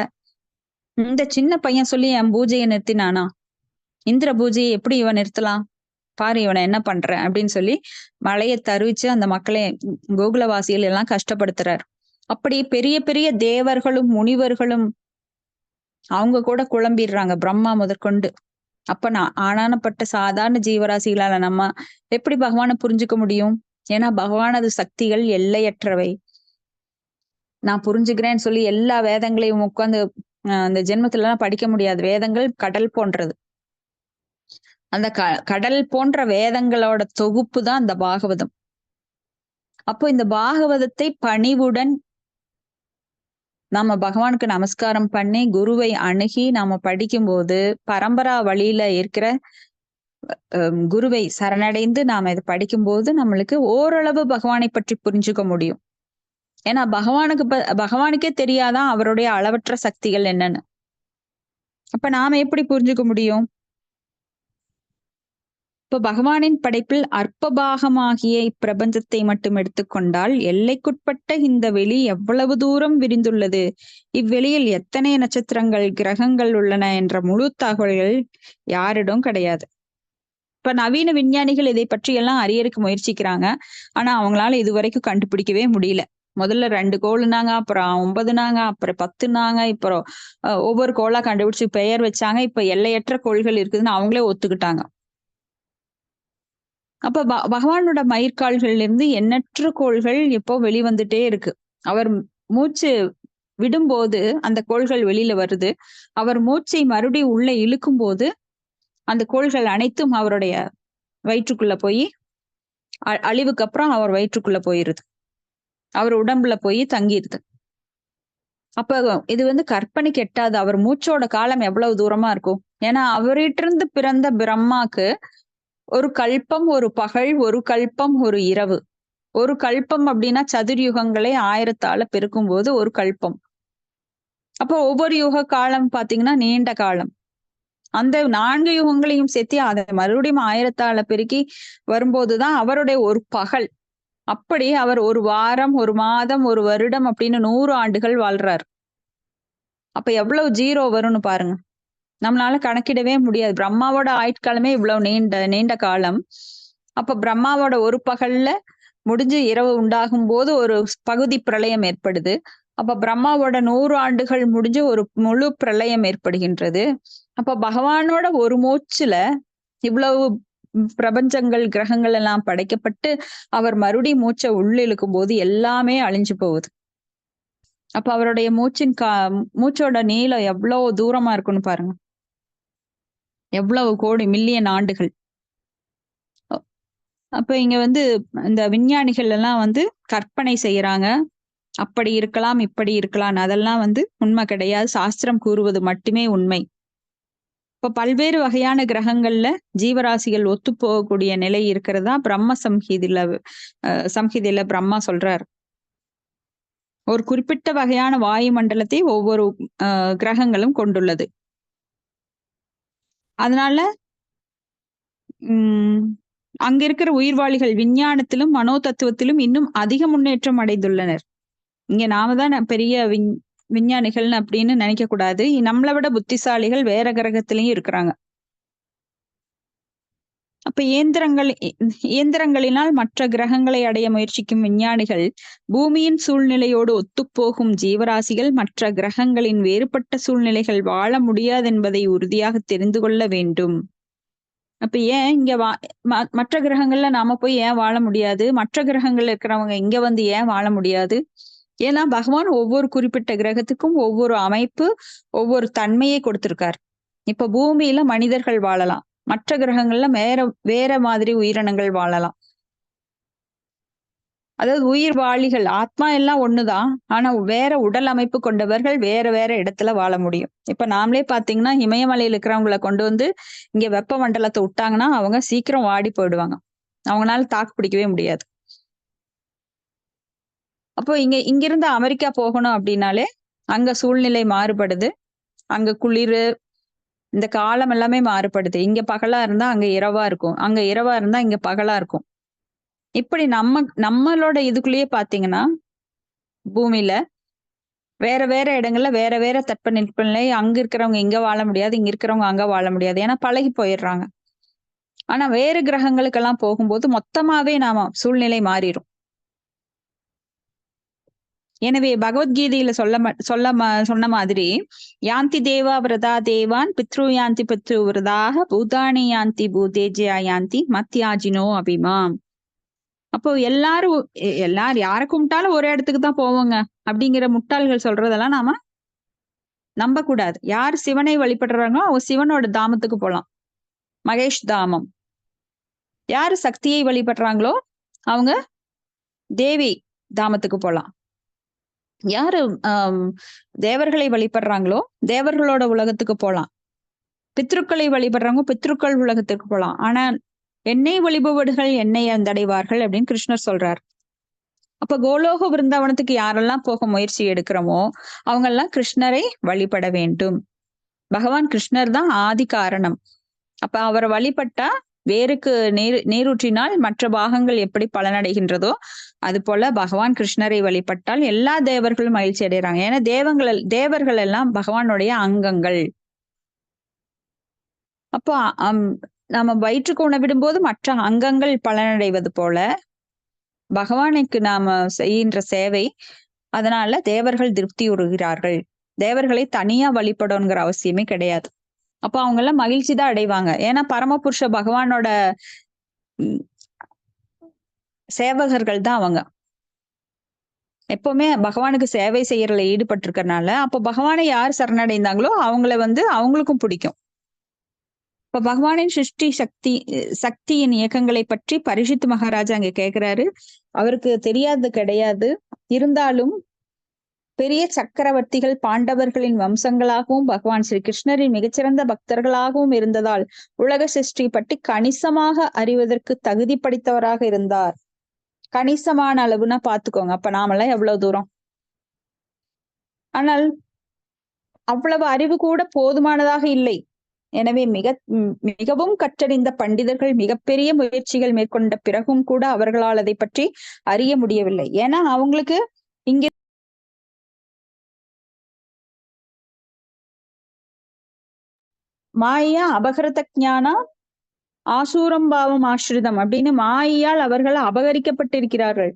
இந்த சின்ன பையன் சொல்லி என் பூஜையை நிறுத்தினானா, இந்திர பூஜையை எப்படி இவன் நிறுத்தலாம், பாரு இவனை என்ன பண்றேன் அப்படின்னு சொல்லி மலையை தருவிச்சு அந்த மக்களை, கோகுலவாசிகள் எல்லாம் கஷ்டப்படுத்துறார். அப்படி பெரிய பெரிய தேவர்களும் முனிவர்களும் அவங்க கூட குழம்பிடுறாங்க, பிரம்மா முதற்கொண்டு. அப்ப ஆனானப்பட்ட சாதாரண ஜீவராசிகளால நம்ம எப்படி பகவானை புரிஞ்சுக்க முடியும்? ஏன்னா பகவானது சக்திகள் எல்லையற்றவை. நான் புரிஞ்சுக்கிறேன்னு சொல்லி எல்லா வேதங்களையும் உட்கார்ந்து அந்த ஜென்மத்துல எல்லாம் படிக்க முடியாது. வேதங்கள் கடல் போன்றது. அந்த கடல் போன்ற வேதங்களோட தொகுப்பு தான் இந்த பாகவதம். அப்போ இந்த பாகவதத்தை பணிவுடன் நாம பகவானுக்கு நமஸ்காரம் பண்ணி குருவை அணுகி நாம படிக்கும்போது, பரம்பரா வழியில இருக்கிற குருவை சரணடைந்து நாம இதை படிக்கும்போது நம்மளுக்கு ஓரளவு பகவானை பற்றி புரிஞ்சுக்க முடியும். ஏன்னா பகவானுக்கே தெரியாதான் அவருடைய அளவற்ற சக்திகள் என்னன்னு. அப்ப நாம எப்படி புரிஞ்சுக்க முடியும்? இப்ப பகவானின் படைப்பில் அற்பபாகமாகிய இப்பிரபஞ்சத்தை மட்டும் எடுத்துக்கொண்டால் எல்லைக்குட்பட்ட இந்த வெளி எவ்வளவு தூரம் விரிந்துள்ளது, இவ்வெளியில் எத்தனை நட்சத்திரங்கள், கிரகங்கள் உள்ளன என்ற முழு தகவல்கள் யாரிடம் கிடையாது. இப்ப நவீன விஞ்ஞானிகள் இதை பற்றி எல்லாம் அறியறதுக்கு முயற்சிக்கிறாங்க. ஆனா அவங்களால இதுவரைக்கும் கண்டுபிடிக்கவே முடியல. முதல்ல 2 கோளுனாங்க, அப்புறம் 9னாங்க, அப்புறம் 10னாங்க, அப்புறம் ஒவ்வொரு கோளா கண்டுபிடிச்சு பெயர் வச்சாங்க. இப்ப எல்லையற்ற கோள்கள் இருக்குதுன்னு அவங்களே ஒத்துக்கிட்டாங்க. அப்ப பகவானோட மயிர்கால்கள்ல இருந்து எண்ணற்ற கோள்கள் இப்போ வெளிவந்துட்டே இருக்கு. அவர் மூச்சு விடும்போது அந்த கோள்கள் வெளியில வருது. அவர் மூச்சை மறுபடியும் உள்ள இழுக்கும்போது அந்த கோள்கள் அனைத்தும் அவருடைய வயிற்றுக்குள்ள போய் அழிவுக்கு அப்புறம் அவர் வயிற்றுக்குள்ள போயிருது. அவர் உடம்புல போய் தங்கிருது. அப்ப இது வந்து கற்பனைக்கு எட்டாது. அவர் மூச்சோட காலம் எவ்வளவு தூரமா இருக்கும்? ஏன்னா அவர்கிட்ட இருந்து பிறந்த பிரம்மாக்கு ஒரு கல்பம் ஒரு பகல், ஒரு கல்பம் ஒரு இரவு. ஒரு கல்பம் அப்படின்னா சதுர்யுகங்களை 1000ஆல பெருக்கும் போது ஒரு கல்பம். அப்போ ஒவ்வொரு யுக காலம் பாத்தீங்கன்னா நீண்ட காலம். அந்த 4 யுகங்களையும் சேர்த்து அதை மறுபடியும் 1000ஆல பெருக்கி வரும்போதுதான் அவருடைய ஒரு பகல். அப்படி அவர் ஒரு வாரம், ஒரு மாதம், ஒரு வருடம் அப்படின்னு 100 ஆண்டுகள் வாழ்றார். அப்ப எவ்வளவு ஜீரோ வரும்னு பாருங்க. நம்மளால கணக்கிடவே முடியாது. பிரம்மாவோட ஆயுட்காலமே இவ்வளவு நீண்ட காலம். அப்ப பிரம்மாவோட ஒரு பகல்ல முடிஞ்சு இரவு உண்டாகும் போது ஒரு பகுதி பிரளயம் ஏற்படுது. அப்ப பிரம்மாவோட 100 ஆண்டுகள் முடிஞ்சு ஒரு முழு பிரளயம் ஏற்படுகின்றது. அப்ப பகவானோட ஒரு மூச்சுல இவ்வளவு பிரபஞ்சங்கள், கிரகங்கள் எல்லாம் படைக்கப்பட்டு அவர் மறுபடியும் மூச்சை உள்ள இழுக்கும் போது எல்லாமே அழிஞ்சு போகுது. அப்ப அவருடைய மூச்சோட நீளம் எவ்வளவு தூரமா இருக்குன்னு பாருங்க. எவ்வளவு கோடி மில்லியன் ஆண்டுகள். அப்ப இங்க வந்து இந்த விஞ்ஞானிகள் எல்லாம் வந்து கற்பனை செய்யறாங்க. அப்படி இருக்கலாம், இப்படி இருக்கலாம். அதெல்லாம் வந்து உண்மை கிடையாது. சாஸ்திரம் கூறுவது மட்டுமே உண்மை. இப்ப பல்வேறு வகையான கிரகங்கள்ல ஜீவராசிகள் ஒத்து போகக்கூடிய நிலை இருக்கிறதா பிரம்ம சம்ஹிதையில பிரம்மா சொல்றார். ஒரு குறிப்பிட்ட வகையான வாயு மண்டலத்தை ஒவ்வொரு கிரகங்களும் கொண்டுள்ளது. அதனால அங்க இருக்கிற உயிர்வாளிகள் விஞ்ஞானத்திலும் மனோ தத்துவத்திலும் இன்னும் அதிக முன்னேற்றம் அடைந்துள்ளனர். இங்க நாம தான் பெரிய விஞ்ஞானிகள் அப்படின்னு நினைக்க கூடாது. நம்மளை விட புத்திசாலிகள் வேற கிரகத்திலயும் இருக்கிறாங்க. அப்ப இயந்திரங்களினால் மற்ற கிரகங்களை அடைய முயற்சிக்கும் விஞ்ஞானிகள் பூமியின் சூழ்நிலையோடு ஒத்துப்போகும் ஜீவராசிகள் மற்ற கிரகங்களின் வேறுபட்ட சூழ்நிலைகள் வாழ முடியாது என்பதை உறுதியாக தெரிந்து கொள்ள வேண்டும். அப்ப ஏன் இங்க மற்ற கிரகங்கள்ல நாம போய் ஏன் வாழ முடியாது? மற்ற கிரகங்கள்ல இருக்கிறவங்க இங்க வந்து ஏன் வாழ முடியாது? ஏன்னா பகவான் ஒவ்வொரு குறிப்பிட்ட கிரகத்துக்கும் ஒவ்வொரு அமைப்பு, ஒவ்வொரு தன்மையை கொடுத்திருக்கார். இப்ப பூமியில மனிதர்கள் வாழலாம், மற்ற கிரகங்கள்ல வேற மாதிரி உயிரினங்கள் வாழலாம். அதாவது உயிர்வாளிகள் ஆத்மா எல்லாம் ஒண்ணுதான். ஆனா வேற உடல் அமைப்பு கொண்டவர்கள் வேற இடத்துல வாழ முடியும். இப்ப நாமளே பாத்தீங்கன்னா இமயமலையில இருக்கிறவங்களை கொண்டு வந்து இங்க வெப்ப மண்டலத்தை விட்டாங்கன்னா அவங்க சீக்கிரம் வாடி போயிடுவாங்க. அவங்களால தாக்கு பிடிக்கவே முடியாது. அப்போ இங்கிருந்து அமெரிக்கா போகணும் அப்படின்னாலே அங்க சூழ்நிலை மாறுபடுது. அங்க குளிர், இந்த காலம் எல்லாமே மாறுபடுது. இங்க பகலா இருந்தா அங்க இரவா இருக்கும், அங்க இரவா இருந்தா இங்க பகலா இருக்கும். இப்படி நம்மளோட இதுக்குள்ளேயே பாத்தீங்கன்னா பூமியில வேற இடங்கள்ல வேற தட்பநிலை. அங்க இருக்கிறவங்க இங்க வாழ முடியாது, இங்க இருக்கிறவங்க அங்க வாழ முடியாது. ஏன்னா பழகி போயிடுறாங்க. ஆனா வேறு கிரகங்களுக்கெல்லாம் போகும்போது மொத்தமாவே நாம சூழ்நிலை மாறிடும். எனவே பகவத்கீதையில சொன்ன மாதிரி யாந்தி தேவா விரதா தேவான் பித்ரு யாந்தி பித்ரு விரதாக பூதானி யாந்தி பூதேஜயா யாந்தி மத்தியாஜினோ அபிமாம். அப்போ எல்லாரும் யாரை கும்பிட்டாலும் ஒரே இடத்துக்கு தான் போவோங்க அப்படிங்கிற முட்டாள்கள் சொல்றதெல்லாம் நாம நம்ப கூடாது. யார் சிவனை வழிபடுறாங்களோ அவங்க சிவனோட தாமத்துக்கு போலாம், மகேஷ் தாமம். யாரு சக்தியை வழிபடுறாங்களோ அவங்க தேவி தாமத்துக்கு போலாம். யாரு தேவர்களை வழிபடுறாங்களோ தேவர்களோட உலகத்துக்கு போலாம். பித்ருக்களை வழிபடுறவங்க பித்ருக்கள் உலகத்துக்கு போலாம். ஆனா என்னை வழிபவர்கள் என்னை அடைவார்கள் அப்படின்னு கிருஷ்ணர் சொல்றார். அப்ப கோலோக விருந்தாவனத்துக்கு யாரெல்லாம் போக முயற்சி எடுக்கிறோமோ அவங்க எல்லாம் கிருஷ்ணரை வழிபட வேண்டும். பகவான் கிருஷ்ணர் தான் ஆதி காரணம். அப்ப அவரை வழிபட்டா வேருக்கு நீரூற்றினால் மற்ற பாகங்கள் எப்படி பலனடைகின்றதோ அது போல பகவான் கிருஷ்ணரை வழிபட்டால் எல்லா தேவர்களும் மகிழ்ச்சி அடைகிறாங்க. ஏன்னா தேவர்கள் எல்லாம் பகவானுடைய அங்கங்கள். அப்போ நாம வயிற்றுக்கு உணவிடும்போது மற்ற அங்கங்கள் பலனடைவது போல பகவானுக்கு நாம செய்கின்ற சேவை, அதனால தேவர்கள் திருப்தி உறுகிறார்கள். தேவர்களை தனியா வழிபடணுங்கிற அவசியமே கிடையாது. அப்ப அவங்க எல்லாம் மகிழ்ச்சி தான் அடைவாங்க. ஏன்னா பரமபுருஷ பகவானோட சேவகர்கள் தான் அவங்க. எப்பவுமே பகவானுக்கு சேவை செய்யறதுல ஈடுபட்டு இருக்கறனால, அப்ப பகவானை யார் சரணடைந்தாங்களோ அவங்கள அவங்களுக்கும் பிடிக்கும். இப்ப பகவானின் சிருஷ்டி சக்தியின் இயக்கங்களை பற்றி பரிஷித் மகாராஜா அங்க கேக்குறாரு. அவருக்கு தெரியாது கிடையாது. இருந்தாலும் பெரிய சக்கரவர்த்திகள் பாண்டவர்களின் வம்சங்களாகவும் பகவான் ஸ்ரீ கிருஷ்ணரின் மிகச்சிறந்த பக்தர்களாகவும் இருந்ததால் உலக சிருஷ்டி பற்றி கணிசமாக அறிவதற்கு தகுதி படைத்தவராக இருந்தார். கணிசமான அளவுனா பாத்துக்கோங்க. அப்ப நாமெல்லாம் எவ்வளவு தூரம். ஆனால் அவ்வளவு அறிவு கூட போதுமானதாக இல்லை. எனவே மிகவும் கற்றறிந்த பண்டிதர்கள் மிகப்பெரிய முயற்சிகள் மேற்கொண்ட பிறகும் கூட அவர்களால் அதை பற்றி அறிய முடியவில்லை. ஏன்னா அவங்களுக்கு இங்க மாயா அபகரத ஞானா ஆசூரம்பாவம் ஆசிரிதம் அப்படின்னு மாயால் அவர்கள் அபகரிக்கப்பட்டிருக்கிறார்கள்.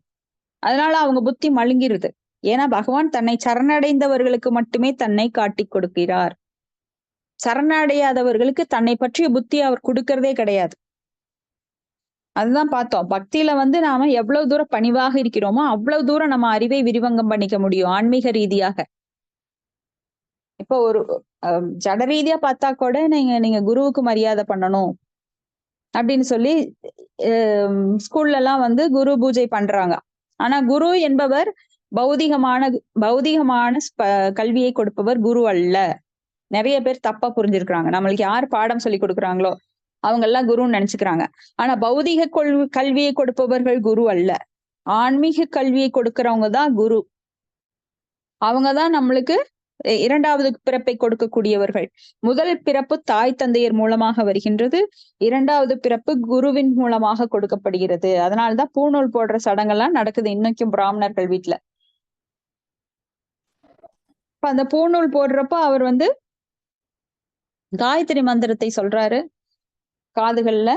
அதனால அவங்க புத்தி மழுங்கிருது. ஏன்னா பகவான் தன்னை சரணடைந்தவர்களுக்கு மட்டுமே தன்னை காட்டி கொடுக்கிறார். சரணடையாதவர்களுக்கு தன்னை பற்றிய புத்தி அவர் கொடுக்கறதே கிடையாது. அதுதான் பார்த்தோம். பக்தியில நாம எவ்வளவு தூரம் பணிவாக இருக்கிறோமோ அவ்வளவு தூரம் நம்ம அறிவை விரிவங்கம் பண்ணிக்க முடியும் ஆன்மீக ரீதியாக. இப்போ ஒரு ஜட ரீதியா பார்த்தா கூட நீங்க குருவுக்கு மரியாதை பண்ணணும் அப்படின்னு சொல்லி ஸ்கூல்ல எல்லாம் குரு பூஜை பண்றாங்க. ஆனா குரு என்பவர் பௌதிகமான கல்வியை கொடுப்பவர் குரு அல்ல. நிறைய பேர் தப்பா புரிஞ்சிருக்கிறாங்க. நம்மளுக்கு யார் பாடம் சொல்லி கொடுக்குறாங்களோ அவங்க எல்லாம் குருன்னு நினைச்சுக்கிறாங்க. ஆனா பௌதிக கல்வியை கொடுப்பவர்கள் குரு அல்ல. ஆன்மீக கல்வியை கொடுக்கிறவங்க தான் குரு. அவங்கதான் நம்மளுக்கு இரண்டாவது பிறப்பை கொடுக்கக்கூடியவர்கள். முதல் பிறப்பு தாய் தந்தையர் மூலமாக வருகின்றது. இரண்டாவது பிறப்பு குருவின் மூலமாக கொடுக்கப்படுகிறது. அதனாலதான் பூநூல் போடுற சடங்கெல்லாம் நடக்குது இன்னைக்கும் பிராமணர்கள் வீட்டுல. இப்ப அந்த பூநூல் போடுறப்ப அவர் காயத்ரி மந்திரத்தை சொல்றாரு காதுகள்ல.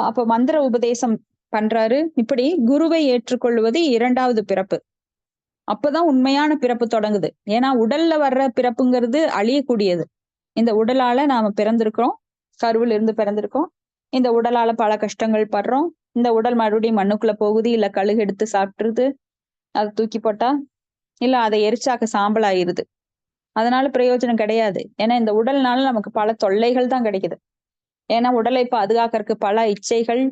அப்ப மந்திர உபதேசம் பண்றாரு. இப்படி குருவை ஏற்றுக்கொள்வது இரண்டாவது பிறப்பு. அப்பதான் உண்மையான பிறப்பு தொடங்குது. ஏன்னா உடல்ல வர்ற பிறப்புங்கிறது அழியக்கூடியது. இந்த உடலால நாம பிறந்திருக்கிறோம். கருவில் இருந்து பிறந்திருக்கோம். இந்த உடலால பல கஷ்டங்கள் படுறோம். இந்த உடல் மறுபடியும் மண்ணுக்குள்ள போகுது. இல்ல கழுகு எடுத்து சாப்பிட்டுருது. அதை தூக்கி போட்டா இல்ல அதை எரிச்சாக்க சாம்பல் ஆயிருது. அதனால பிரயோஜனம் கிடையாது. ஏன்னா இந்த உடல்னால நமக்கு பல தொல்லைகள் தான் கிடைக்குது. ஏன்னா உடலை பாதுகாக்கிறதுக்கு பல இச்சைகள்,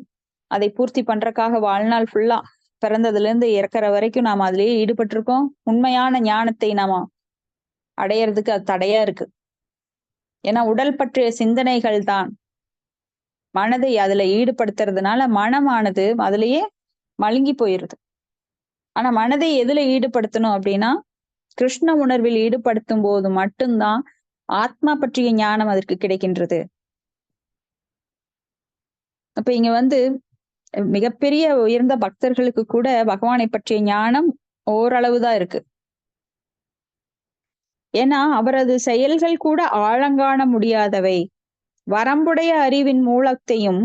அதை பூர்த்தி பண்றதுக்காக வாழ்நாள் ஃபுல்லா பிறந்ததுல இருந்து இறக்குற வரைக்கும் நாம அதுலயே ஈடுபட்டு இருக்கோம். உண்மையான ஞானத்தை நாம அடையறதுக்கு அது தடையா இருக்கு. ஏன்னா உடல் பற்றிய சிந்தனைகள் தான் மனதை அதுல ஈடுபடுத்துறதுனால மனமானது அதுலயே மழுங்கி போயிருது. ஆனா மனதை எதுல ஈடுபடுத்தணும் அப்படின்னா கிருஷ்ண உணர்வில் ஈடுபடுத்தும் போது மட்டும்தான் ஆத்மா பற்றிய ஞானம் அதற்கு கிடைக்கின்றது. அப்ப இங்க மிகப்பெரிய உயர்ந்த பக்தர்களுக்கு கூட பகவானை பற்றிய ஞானம் ஓரளவுதான் இருக்கு. ஏன்னா அவரது செயல்கள் கூட ஆழங்காண முடியாதவை. வரம்புடைய அறிவின் மூலத்தையும்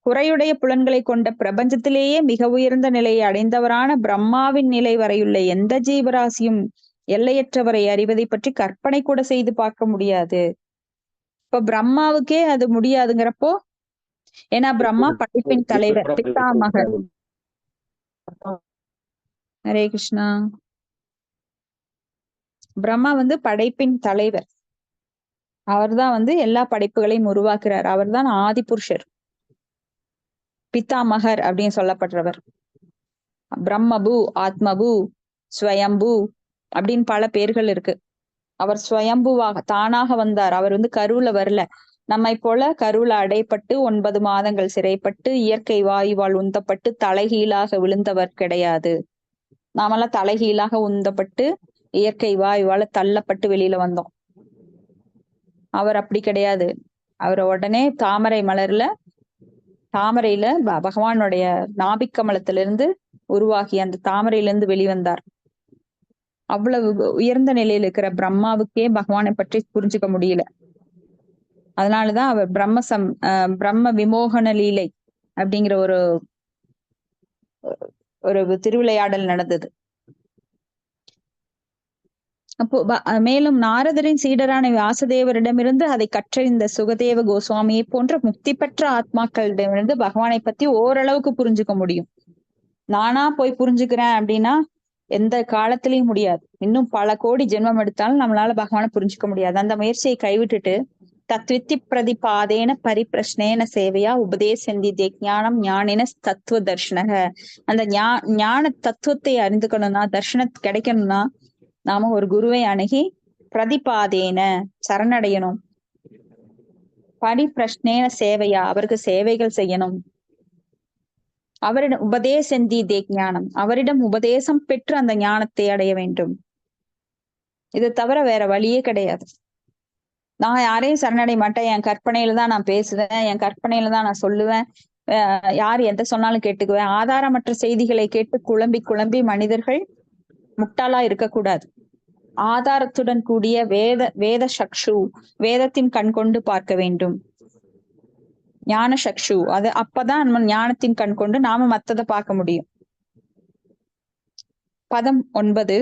குறையுடைய புலன்களை கொண்ட பிரபஞ்சத்திலேயே மிக உயர்ந்த நிலையை அடைந்தவரான பிரம்மாவின் நிலை வரையுள்ள எந்த ஜீவராசியும் எல்லையற்றவரை அறிவதை பற்றி கற்பனை கூட செய்து பார்க்க முடியாது. இப்ப பிரம்மாவுக்கே அது முடியாதுங்கிறப்போ, ஏன்னா பிரம்மா படைப்பின் தலைவர், பிதாமகர். ஹரே கிருஷ்ணா. பிரம்மா படைப்பின் தலைவர். அவர்தான் எல்லா படைப்புகளையும் உருவாக்குறார். அவர்தான் ஆதிபுருஷர், பிதாமகர் அப்படின்னு சொல்லப்படுறவர். பிரம்மபு, ஆத்மபு, ஸ்வயம்பு அப்படின்னு பல பேர்கள் இருக்கு. அவர் ஸ்வயம்புவாக தானாக வந்தார். அவர் கருவுல வரல. நம்மை போல கருவுல அடைப்பட்டு 9 மாதங்கள் சிறைப்பட்டு இயற்கை வாயுவால் உந்தப்பட்டு தலைகீழாக விழுந்தவர் கிடையாது. நாமெல்லாம் தலைகீழாக உந்தப்பட்டு இயற்கை வாயுவால தள்ளப்பட்டு வெளியில வந்தோம். அவர் அப்படி கிடையாது. அவர் உடனே தாமரையில பகவானுடைய நாபிக்கமலத்திலிருந்து உருவாகி அந்த தாமரையிலிருந்து வெளிவந்தார். அவ்வளவு உயர்ந்த நிலையில இருக்கிற பிரம்மாவுக்கே பகவானை பற்றி புரிஞ்சுக்க முடியல. அதனாலதான் அவர் பிரம்ம விமோகன லீலை அப்படிங்கிற ஒரு ஒரு திருவிளையாடல் நடந்தது. அப்போ மேலும் நாரதரின் சீடரான வியாசதேவரிடமிருந்து அதை கற்றறிந்த சுகதேவ கோஸ்வாமியை போன்ற முக்தி பெற்ற ஆத்மாக்களிடமிருந்து பகவானை பத்தி ஓரளவுக்கு புரிஞ்சுக்க முடியும். நானா போய் புரிஞ்சுக்கிறேன் அப்படின்னா எந்த காலத்திலயும் முடியாது. இன்னும் பல கோடி ஜென்மம் எடுத்தாலும் நம்மளால பகவானை புரிஞ்சுக்க முடியாது. அந்த முயற்சியை கைவிட்டுட்டு தத்வித்தி பிரதிபாதேன பரிப்பிரஷ்னேன சேவையா உபதேசந்தி ஞானம் ஞானின தத்துவ தர்ஷனக. அந்த ஞான தத்துவத்தை அறிந்துக்கணும்னா, தர்ஷனம் கிடைக்கணும்னா நாம ஒரு குருவை அணுகி பிரதிபாதேன சரணடையணும். பரிப்பிரஷ்னேன சேவையா அவருக்கு சேவைகள் செய்யணும். அவரிடம் உபதேசந்தி ஞானம் அவரிடம் உபதேசம் பெற்று அந்த ஞானத்தை அடைய வேண்டும். இது தவிர வேற வழியே கிடையாது. நான் யாரையும் சரணடைய மாட்டேன், என் கற்பனையில தான் நான் பேசுவேன், என் கற்பனையில தான் நான் சொல்லுவேன், யார் எந்த சொன்னாலும் கேட்டுக்குவேன். ஆதாரமற்ற செய்திகளை கேட்டு குழம்பி குழம்பி மனிதர்கள் முட்டாளா இருக்கக்கூடாது. ஆதாரத்துடன் கூடிய வேத சக்ஷு, வேதத்தின் கண் கொண்டு பார்க்க வேண்டும். ஞான சக்ஷு, அது அப்பதான் நம்ம ஞானத்தின் கண் கொண்டு நாம மத்ததை பார்க்க முடியும். பதம் 9.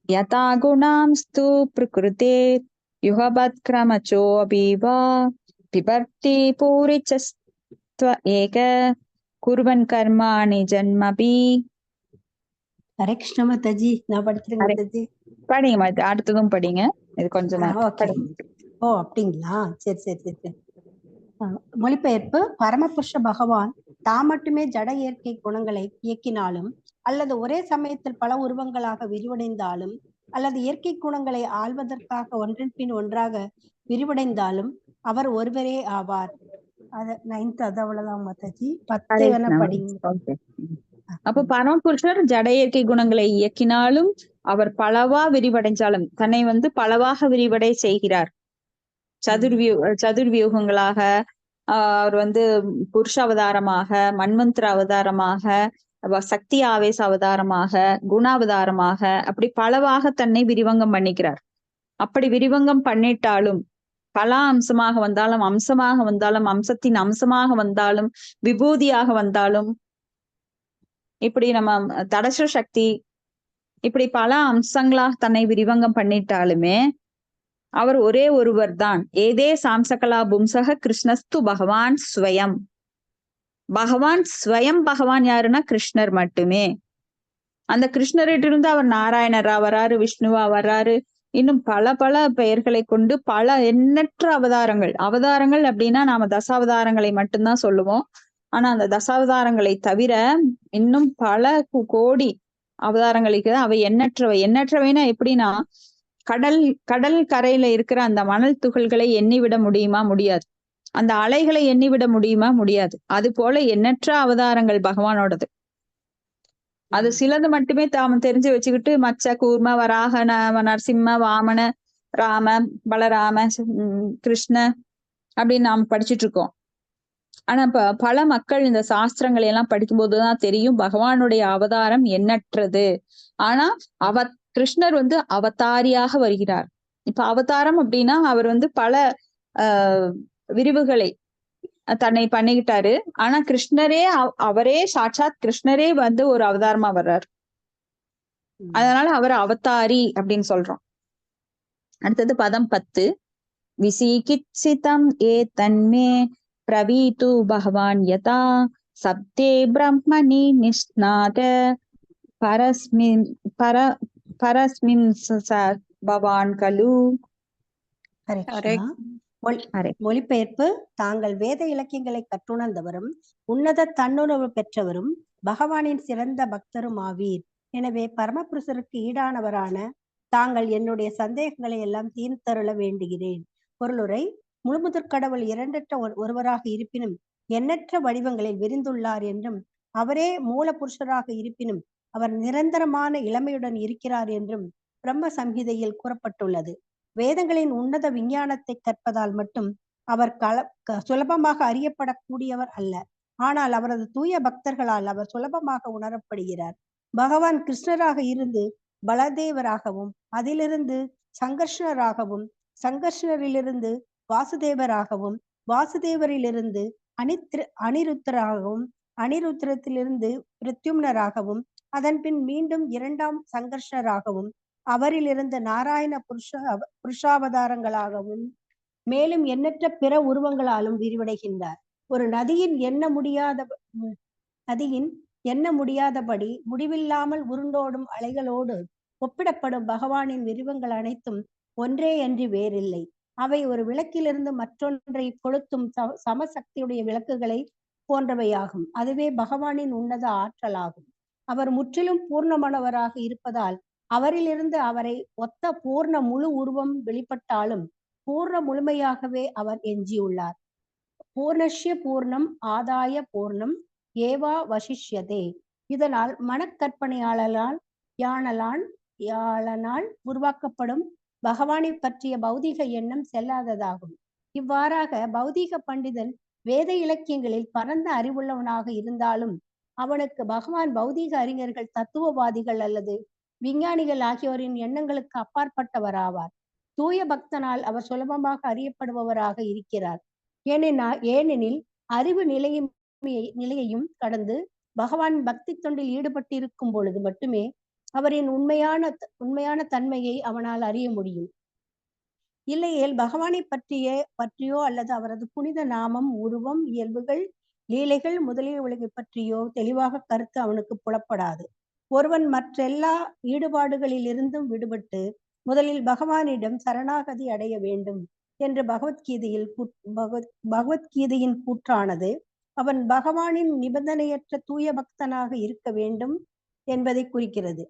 யதா குணாம்ஸ்து பிரகிருதே யுகபத் கிரமச்சோ அபிவா பிபர்த்தி பூரிச்சஸ்த்வ ஏக குர்வன் கர்மாணி ஜன்மபி. ஹரே கிருஷ்ண மாதாஜி, நான் படிக்கிறேன் மாதாஜி. படிங்க மாதா, அடுத்ததும் படிங்க. இது கொஞ்சம் ஓ அப்படிங்களா, சரி சரி சரி சரி. மொழிபெயர்ப்பு. பரமபுருஷ பகவான் தாம் மட்டுமே ஜட இயற்கை குணங்களை இயக்கினாலும் அல்லது ஒரே சமயத்தில் பல உருவங்களாக விரிவடைந்தாலும் அல்லது இயற்கை குணங்களை ஆள்வதற்காக ஒன்றின் பின் ஒன்றாக விரிவடைந்தாலும் அவர் ஒருவரே ஆவார். அது 9th, அது அவ்வளவுதான் மாதாஜி. 10 வேணா படிங்க. அப்ப பரமபுருஷர் ஜட இயற்கை குணங்களை இயக்கினாலும் அவர் பலவா விரிவடைஞ்சாலும் தன்னை பலவாக விரிவடை செய்கிறார். சதுர்வியூகங்களாக அவர் புருஷ அவதாரமாக, மன்வந்திர அவதாரமாக, சக்தி ஆவேச அவதாரமாக, குணாவதாரமாக, அப்படி பலவாக தன்னை விரிவங்கம் பண்ணிக்கிறார். அப்படி விரிவங்கம் பண்ணிட்டாலும் பல அம்சமாக வந்தாலும், அம்சமாக வந்தாலும், அம்சத்தின் அம்சமாக வந்தாலும், விபூதியாக வந்தாலும், இப்படி நம்ம தடச சக்தி, இப்படி பல அம்சங்களாக தன்னை விரிவங்கம் பண்ணிட்டாலுமே அவர் ஒரே ஒருவர் தான். ஏதே சாம்சகலா பும்சக கிருஷ்ணஸ்து பகவான் ஸ்வயம். பகவான் ஸ்வயம். பகவான் யாருன்னா கிருஷ்ணர் மட்டுமே. அந்த கிருஷ்ணரிட்டிருந்து அவர் நாராயணரா வராரு, விஷ்ணுவா வர்றாரு, இன்னும் பல பல பெயர்களை கொண்டு பல எண்ணற்ற அவதாரங்கள் அப்படின்னா நாம தசாவதாரங்களை மட்டும்தான் சொல்லுவோம். ஆனா அந்த தசாவதாரங்களை தவிர இன்னும் பல கோடி அவதாரங்களுக்கு அவை எண்ணற்றவைனா எப்படின்னா கடல் கரையில இருக்கிற அந்த மணல் துகள்களை எண்ணிவிட முடியுமா? முடியாது. அந்த அலைகளை எண்ணிவிட முடியுமா? முடியாது. அது போல எண்ணற்ற அவதாரங்கள் பகவானோடது. அது சிலது மட்டுமே தாம தெரிஞ்சு வச்சுக்கிட்டு மச்ச, கூர்ம, வராக, நரசிம்ம, வாமன, ராம, பலராம, கிருஷ்ண அப்படின்னு நாம் படிச்சுட்டு இருக்கோம். ஆனா பல மக்கள் இந்த சாஸ்திரங்களை எல்லாம் படிக்கும்போதுதான் தெரியும் பகவானுடைய அவதாரம் எண்ணற்றது. ஆனா கிருஷ்ணர் அவதாரியாக வருகிறார். இப்ப அவதாரம் அப்படின்னா அவர் பல விரிவுகளை தன்னை பண்ணிக்கிட்டாரு. ஆனா கிருஷ்ணரே அவரே சாட்சாத் கிருஷ்ணரே ஒரு அவதாரமா வர்றார். அதனால அவர் அவதாரி அப்படின்னு சொல்றோம். அடுத்தது பதம் 10. விசீகித்சிதம் ஏ தன்மே பிரவீது பகவான் யதா சப்தே பிரம்மணி நிஷ்நாத பரஸ்மின் பவான் கலு. மொழிபெயர்ப்பு. தாங்கள் வேத இலக்கியங்களை கற்றுணர்ந்தவரும் உன்னத தன்னுணர்வு பெற்றவரும் பகவானின் சிறந்த பக்தரும் ஆவீர். எனவே பரமபுருஷருக்கு ஈடானவரான தாங்கள் என்னுடைய சந்தேகங்களை எல்லாம் தீர்த்தருள வேண்டுகிறேன். பொருளுரை. முழுமுதற் கடவுள் இரண்டற்ற ஒருவராக இருப்பினும் எண்ணற்ற வடிவங்களில் விரிந்துள்ளார் என்றும், அவரே மூல புருஷராக இருப்பினும் அவர் நிரந்தரமான இளமையுடன் இருக்கிறார் என்றும் பிரம்ம சம்ஹிதையில் கூறப்பட்டுள்ளது. வேதங்களின் உன்னத விஞ்ஞானத்தை கற்பதால் மட்டும் அவர் சுலபமாக அறியப்படக்கூடியவர் அல்ல. ஆனால் அவரது தூய பக்தர்களால் அவர் சுலபமாக உணரப்படுகிறார். பகவான் கிருஷ்ணராக இருந்து பலதேவராகவும், அதிலிருந்து சங்கர்ஷனராகவும், சங்கர்ஷனரிலிருந்து வாசுதேவராகவும், வாசுதேவரிலிருந்து அனிருத்தராகவும், அனிருத்திரத்திலிருந்து பிரத்யும்னராகவும், அதன்பின் மீண்டும் 2ஆம் சங்கர்ஷனராகவும், அவரிலிருந்து நாராயண புருஷாவதாரங்களாகவும், மேலும் எண்ணற்ற பிற உருவங்களாலும் விரிவடைகின்றார். ஒரு நதியின் எண்ண முடியாதபடி முடிவில்லாமல் உருண்டோடும் அலைகளோடு ஒப்பிடப்படும் பகவானின் விரிவங்கள் அனைத்தும் ஒன்றே அன்றி வேறில்லை. அவை ஒரு விளக்கிலிருந்து மற்றொன்றை கொளுத்தும் சமசக்தியுடைய விளக்குகளை போன்றவையாகும். அதுவே பகவானின் உன்னத ஆற்றலாகும். அவர் முற்றிலும் பூர்ணமானவராக இருப்பதால் அவரிலிருந்து அவரை ஒத்த பூர்ண முழு உருவம் வெளிப்பட்டாலும் பூர்ண முழுமையாகவே அவர் எஞ்சியுள்ளார். பூர்ணஷ்ய பூர்ணம் ஆதாய பூர்ணம் ஏவா வசிஷ்யதே. இதனால் மனக்கற்பனையாளனால் யாழனால் உருவாக்கப்படும் பகவானை பற்றிய பௌதிக எண்ணம் செல்லாததாகும். இவ்வாறாக பௌதிக பண்டிதன் வேத இலக்கியங்களில் பரந்த அறிவுள்ளவனாக இருந்தாலும் அவனுக்கு பகவான் பௌதிக அறிஞர்கள், தத்துவவாதிகள் அல்லது விஞ்ஞானிகள் ஆகியோரின் எண்ணங்களுக்கு அப்பாற்பட்டவராவார். தூய பக்தனால் அவர் சுலபமாக அறியப்படுபவராக இருக்கிறார். ஏனெனில் அறிவு நிலையையும் கடந்து பகவான் பக்தி தொண்டில் ஈடுபட்டிருக்கும் பொழுது மட்டுமே அவரின் உண்மையான தன்மையை அவனால் அறிய முடியும். இல்லையேல் பகவானை பற்றியோ அல்லது அவரது புனித நாமம், உருவம், இயல்புகள், லீலைகள் முதலியவர்களை பற்றியோ தெளிவாக கருத்து அவனுக்கு புலப்படாது. ஒருவன் மற்றெல்லா ஈடுபாடுகளில் இருந்தும் விடுபட்டு முதலில் பகவானிடம் சரணாகதி அடைய வேண்டும் என்று பகவத்கீதையின் கூற்றானது அவன் பகவானின் நிபந்தனையற்ற தூய பக்தனாக இருக்க வேண்டும் என்பதை குறிக்கிறது.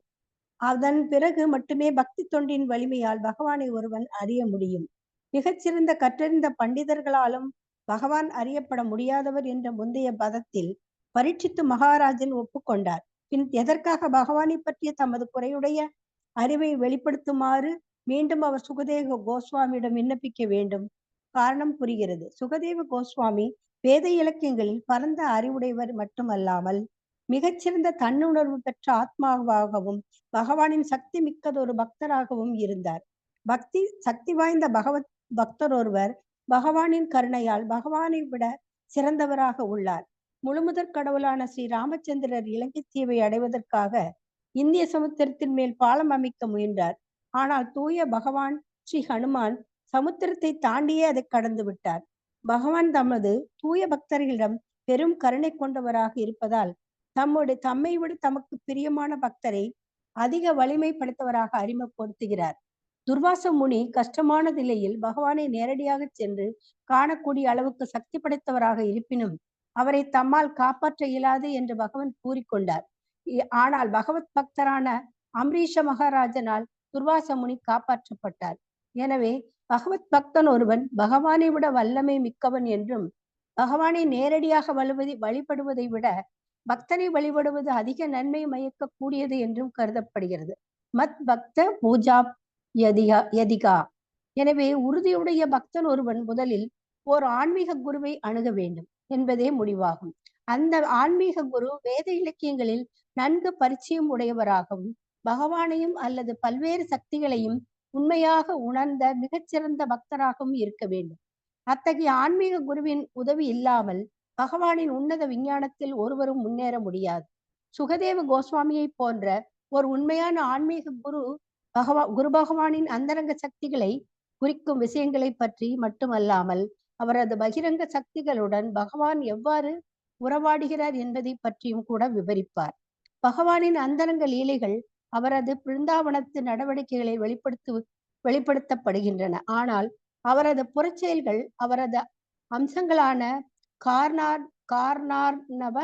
அதன் பிறகு மட்டுமே பக்தி தொண்டின் வலிமையால் பகவானை ஒருவன் அறிய முடியும். மிகச்சிறந்த கற்றறிந்த பண்டிதர்களாலும் பகவான் அறியப்பட முடியாதவர் என்ற முந்தைய பதத்தில் பரீட்சித்து மகாராஜன் ஒப்புக்கொண்டார். பின் எதற்காக பகவானை பற்றிய தமது குறையுடைய அறிவை வெளிப்படுத்துமாறு மீண்டும் அவர் சுகதேவ கோஸ்வாமியிடம் விண்ணப்பிக்க வேண்டும்? காரணம் புரிகிறது. சுகதேவ கோஸ்வாமி வேத இலக்கியங்களில் பரந்த அறிவுடையவர் மட்டுமல்லாமல் மிகச்சிறந்த தன்னுணர்வு பெற்ற ஆத்மாவாகவும் பகவானின் சக்தி மிக்கதொரு பக்தராகவும் இருந்தார். சக்தி வாய்ந்த பக்தர் ஒருவர் பகவானின் கருணையால் பகவானை விட சிறந்தவராக உள்ளார். முழுமுதற் கடவுளான ஸ்ரீ ராமச்சந்திரர் இலங்கை தீவை அடைவதற்காக இந்திய சமுத்திரத்தின் மேல் பாலம் அமைக்க முயன்றார். ஆனால் தூய பகவான் ஸ்ரீ ஹனுமான் சமுத்திரத்தை தாண்டியே அதை கடந்து விட்டார். பகவான் தமது தூய பக்தர்களிடம் பெரும் கருணை கொண்டவராக இருப்பதால் தம்மை விட தமக்கு பிரியமான பக்தரை அதிக வலிமை படைத்தவராக அறிமுகப்படுத்துகிறார். துர்வாச முனி கஷ்டமான நிலையில் பகவானை நேரடியாக சென்று காணக்கூடிய அளவுக்கு சக்தி படைத்தவராக இருப்பினும் அவரை தம்மால் காப்பாற்ற இயலாது என்று பகவான் கூறிக்கொண்டார். ஆனால் பகவத் பக்தரான அம்பரீஷ மகாராஜனால் துர்வாச முனி காப்பாற்றப்பட்டார். எனவே பகவத் பக்தன் ஒருவன் பகவானை விட வல்லமை மிக்கவன் என்றும் பகவானை நேரடியாக வழிபடுவதை விட பக்தனை வழிபடுவது அதிக நன்மை மயக்க கூடியது என்றும் கருதப்படுகிறது. மத் பக்த பூஜா யதிகா. எனவே உறுதியுடைய பக்தன் ஒருவன் முதலில் ஓர் ஆன்மீக குருவை அணுக வேண்டும் என்பதே முடிவாகும். அந்த ஆன்மீக குரு வேத இலக்கியங்களில் நன்கு பரிச்சயம் உடையவராகவும் பகவானையும் அல்லது பல்வேறு சக்திகளையும் உண்மையாக உணர்ந்த மிகச்சிறந்த பக்தராகவும் இருக்க வேண்டும். அத்தகைய ஆன்மீக குருவின் உதவி இல்லாமல் பகவானின் உன்னத விஞ்ஞானத்தில் ஒருவரும் முன்னேற முடியாது. சுகதேவ கோஸ்வாமியை போன்ற ஒரு உண்மையான ஆன்மீக குரு பகவானின் அந்தரங்க சக்திகளை குறிக்கும் விஷயங்களை பற்றி மட்டுமல்லாமல் அவரது பகிரங்க சக்திகளுடன் பகவான் எவ்வாறு உறவாடுகிறார் என்பதை பற்றியும் கூட விவரிப்பார். பகவானின் அந்தரங்க லீலைகள் அவரது பிருந்தாவனத்து நடவடிக்கைகளை வெளிப்படுத்தப்படுகின்றன. ஆனால் அவரது புறச்செயல்கள் அவரது அம்சங்களான கார்னார்ணவ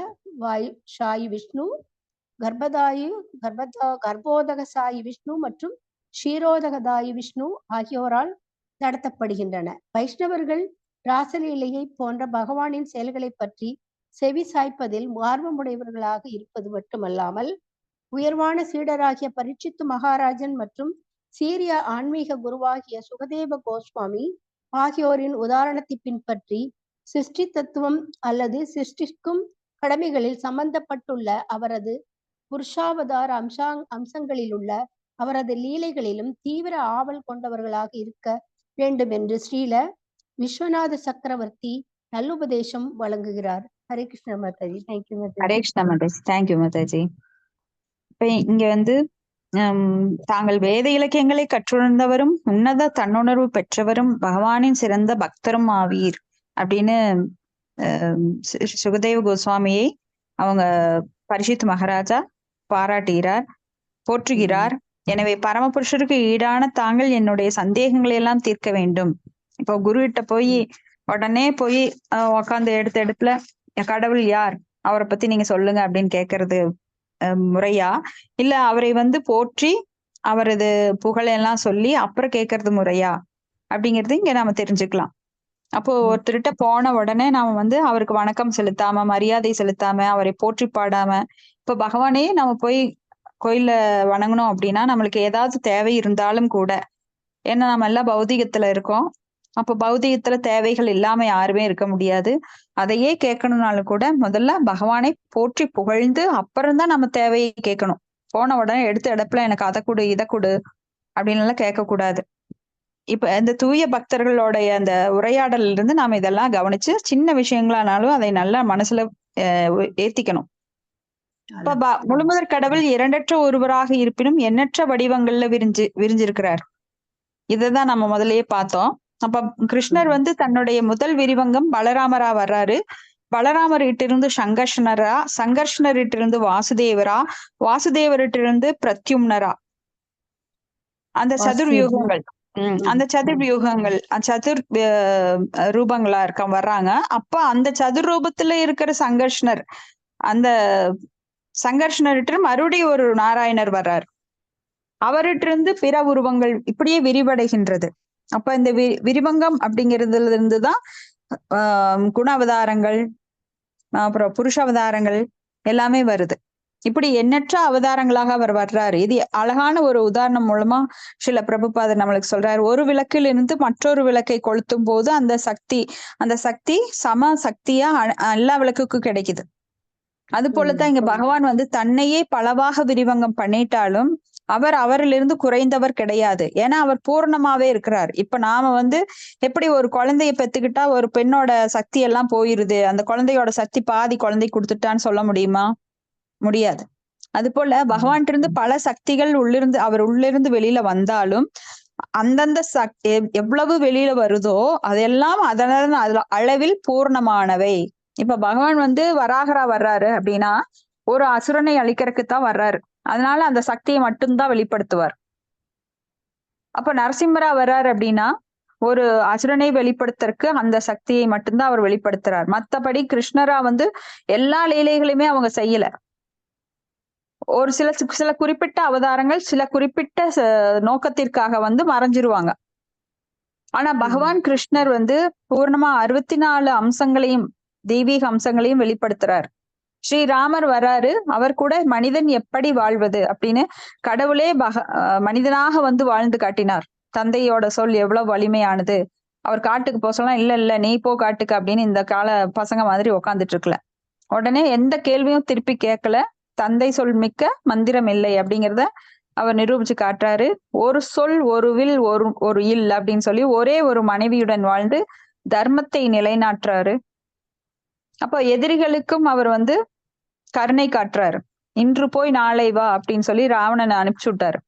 சாயி விஷ்ணு, கர்ப்போதக சாயி விஷ்ணு மற்றும் ஷீரோதகதாயி விஷ்ணு ஆகியோரால் நடத்தப்படுகின்றன. வைஷ்ணவர்கள் ராசலீலையை போன்ற பகவானின் செயல்களை பற்றி செவி சாய்ப்பதில் ஆர்வமுடையவர்களாக இருப்பது மட்டுமல்லாமல் உயர்வான சீடராகிய பரீட்சித்து மகாராஜன் மற்றும் சீரிய ஆன்மீக குருவாகிய சுகதேவ கோஸ்வாமி ஆகியோரின் உதாரணத்தை பின்பற்றி சிருஷ்டி தத்துவம் அல்லது சிருஷ்டிக்கும் கடமைகளில் சம்பந்தப்பட்டுள்ள அவரது புருஷாவதார அம்சங்களில் உள்ள அவரது லீலைகளிலும் தீவிர ஆவல் கொண்டவர்களாக இருக்க வேண்டும் என்று ஸ்ரீல விஸ்வநாத சக்கரவர்த்தி நல்லுபதேசம் வழங்குகிறார். ஹரே கிருஷ்ண மாதாஜி. தேங்க்யூ மாதாஜி. ஹரே கிருஷ்ணா மாதாஜி. தேங்க்யூ மாதாஜி. இப்ப இங்க வந்து தாங்கள் வேத இலக்கியங்களை கற்றுணர்ந்தவரும் உன்னத தன்னுணர்வு பெற்றவரும் பகவானின் சிறந்த பக்தரும் ஆவீர் அப்படின்னு சுகதேவ கோஸ்வாமியை அவங்க பரிஷித் மகாராஜா பாராட்டுகிறார், போற்றுகிறார். எனவே பரமபுருஷருக்கு ஈடான தாங்கள் என்னுடைய சந்தேகங்களை எல்லாம் தீர்க்க வேண்டும். இப்போ குரு கிட்ட போய் உடனே போய் உக்காந்து எடுத்த இடத்துல கடவுள் யார், அவரை பத்தி நீங்க சொல்லுங்க அப்படின்னு கேட்கறது முறையா, இல்ல அவரை வந்து போற்றி அவரது புகழெல்லாம் சொல்லி அப்புறம் கேட்கறது முறையா அப்படிங்கிறது இங்க நாம தெரிஞ்சுக்கலாம். அப்போ ஒருத்தர்கிட்ட போன உடனே நாம வந்து அவருக்கு வணக்கம் செலுத்தாம, மரியாதை செலுத்தாம, அவரை போற்றி பாடாம, இப்ப பகவானே நம்ம போய் கோயில்ல வணங்கணும் அப்படின்னா நம்மளுக்கு ஏதாவது தேவை இருந்தாலும் கூட, ஏன்னா நம்ம எல்லாம் பௌதிகத்துல இருக்கோம். அப்போ பௌதிகத்துல தேவைகள் இல்லாம யாருமே இருக்க முடியாது. அதையே கேட்கணும்னாலும் கூட முதல்ல பகவானை போற்றி புகழ்ந்து அப்புறம்தான் நம்ம தேவையை கேட்கணும். போன உடனே எடுத்த இடத்துல எனக்கு அதை கொடு இதை கொடு அப்படின்னு எல்லாம் கேட்கக்கூடாது. இப்ப இந்த தூய பக்தர்களுடைய அந்த உரையாடல்ல இருந்து நாம இதெல்லாம் கவனிச்சு சின்ன விஷயங்களானாலும் அதை நல்லா மனசுல ஏத்திக்கணும். இப்ப முழுமுதற் கடவுள் இரண்டற்ற ஒருவராக இருப்பினும் எண்ணற்ற வடிவங்கள்ல விரிஞ்சிருக்கிறார். இததான் நம்ம முதல்லயே பார்த்தோம். அப்ப கிருஷ்ணர் வந்து தன்னுடைய முதல் விரிவங்கம் பலராமரா வர்றாரு. பலராமர்கிட்டிருந்து சங்கர்ஷனரா, சங்கர்ஷனரிட்டிருந்து வாசுதேவரா, வாசுதேவரிட்டிருந்து பிரத்யும்னரா, அந்த சதுர்வியூகங்கள் அந்த சதுர்வியூகங்கள் சதுர் ரூபங்களா வர்றாங்க. அப்ப அந்த சதுர் ரூபத்துல இருக்கிற சங்கர்ஷனர், அந்த சங்கர்ஷனர்கிட்ட மறுபடியும் ஒரு நாராயணர் வர்றார். அவர்கிட்ட பிற உருவங்கள் இப்படியே விரிவடைகின்றது. அப்ப இந்த விரிவங்கம் அப்படிங்கிறதுல இருந்துதான் குண அவதாரங்கள், அப்புறம் புருஷ அவதாரங்கள் எல்லாமே வருது. இப்படி எண்ணற்ற அவதாரங்களாக அவர் வர்றாரு. இது அழகான ஒரு உதாரணம் மூலமா ஸ்ரீல பிரபுபாதர் நம்மளுக்கு சொல்றாரு. ஒரு விளக்கில் இருந்து மற்றொரு விளக்கை கொளுத்தும் போது அந்த சக்தி சம சக்தியா எல்லா விளக்குக்கும் கிடைக்குது. அது போலதான் இங்க பகவான் வந்து தன்னையே பலவாக விரிவங்கம் பண்ணிட்டாலும் அவரிலிருந்து குறைந்தவர் கிடையாது. ஏன்னா அவர் பூர்ணமாவே இருக்கிறார். இப்ப நாம வந்து எப்படி ஒரு குழந்தைய பெத்துக்கிட்டா ஒரு பெண்ணோட சக்தி எல்லாம் போயிருது, அந்த குழந்தையோட சக்தி பாதி குழந்தை கொடுத்துட்டான்னு சொல்ல முடியுமா? முடியாது. அது போல பகவான் இருந்து பல சக்திகள் அவர் உள்ளிருந்து வெளியில வந்தாலும் அந்தந்த எவ்வளவு வெளியில வருதோ அதெல்லாம் அதனால அளவில் பூர்ணமானவை. இப்ப பகவான் வந்து வராகரா வர்றாரு அப்படின்னா ஒரு அசுரனை அழிக்கிறதுக்குத்தான் வர்றாரு. அதனால அந்த சக்தியை மட்டும்தான் வெளிப்படுத்துவார். அப்ப நரசிம்மரா வர்றாரு அப்படின்னா ஒரு அசுரனை வெளிப்படுத்துறதுக்கு அந்த சக்தியை மட்டும்தான் அவர் வெளிப்படுத்துறார். மத்தபடி கிருஷ்ணரா வந்து எல்லா லீலைகளையுமே அவங்க செய்யல. ஒரு சில குறிப்பிட்ட அவதாரங்கள் சில குறிப்பிட்ட நோக்கத்திற்காக வந்து மறைஞ்சிருவாங்க. ஆனா பகவான் கிருஷ்ணர் வந்து பூர்ணமா 64 அம்சங்களையும் தெய்வீக அம்சங்களையும் வெளிப்படுத்துறார். ஸ்ரீராமர் வராரு, அவர் கூட மனிதன் எப்படி வாழ்வது அப்படின்னு கடவுளே மனிதனாக வந்து வாழ்ந்து காட்டினார். தந்தையோட சொல் எவ்வளவு வலிமையானது. அவர் காட்டுக்கு போக சொல்லலாம், இல்ல நீ போ காட்டுக்கு அப்படின்னு இந்த கால பசங்க மாதிரி உக்காந்துட்டு இருக்கல. உடனே எந்த கேள்வியும் திருப்பி கேட்கல. தந்தை சொல் மிக்க மந்திரம் இல்லை அப்படிங்கிறத அவர் நிரூபிச்சு காட்டுறாரு. ஒரு சொல் ஒரு வில் ஒரு இல் அப்படின்னு சொல்லி ஒரே ஒரு மனைவியுடன் வாழ்ந்து தர்மத்தை நிலைநாட்டுறாரு. அப்ப எதிரிகளுக்கும் அவர் வந்து கருணை காட்டுறாரு. இன்று போய் நாளை வா அப்படின்னு சொல்லி ராவணனை அனுப்பிச்சு விட்டாரு.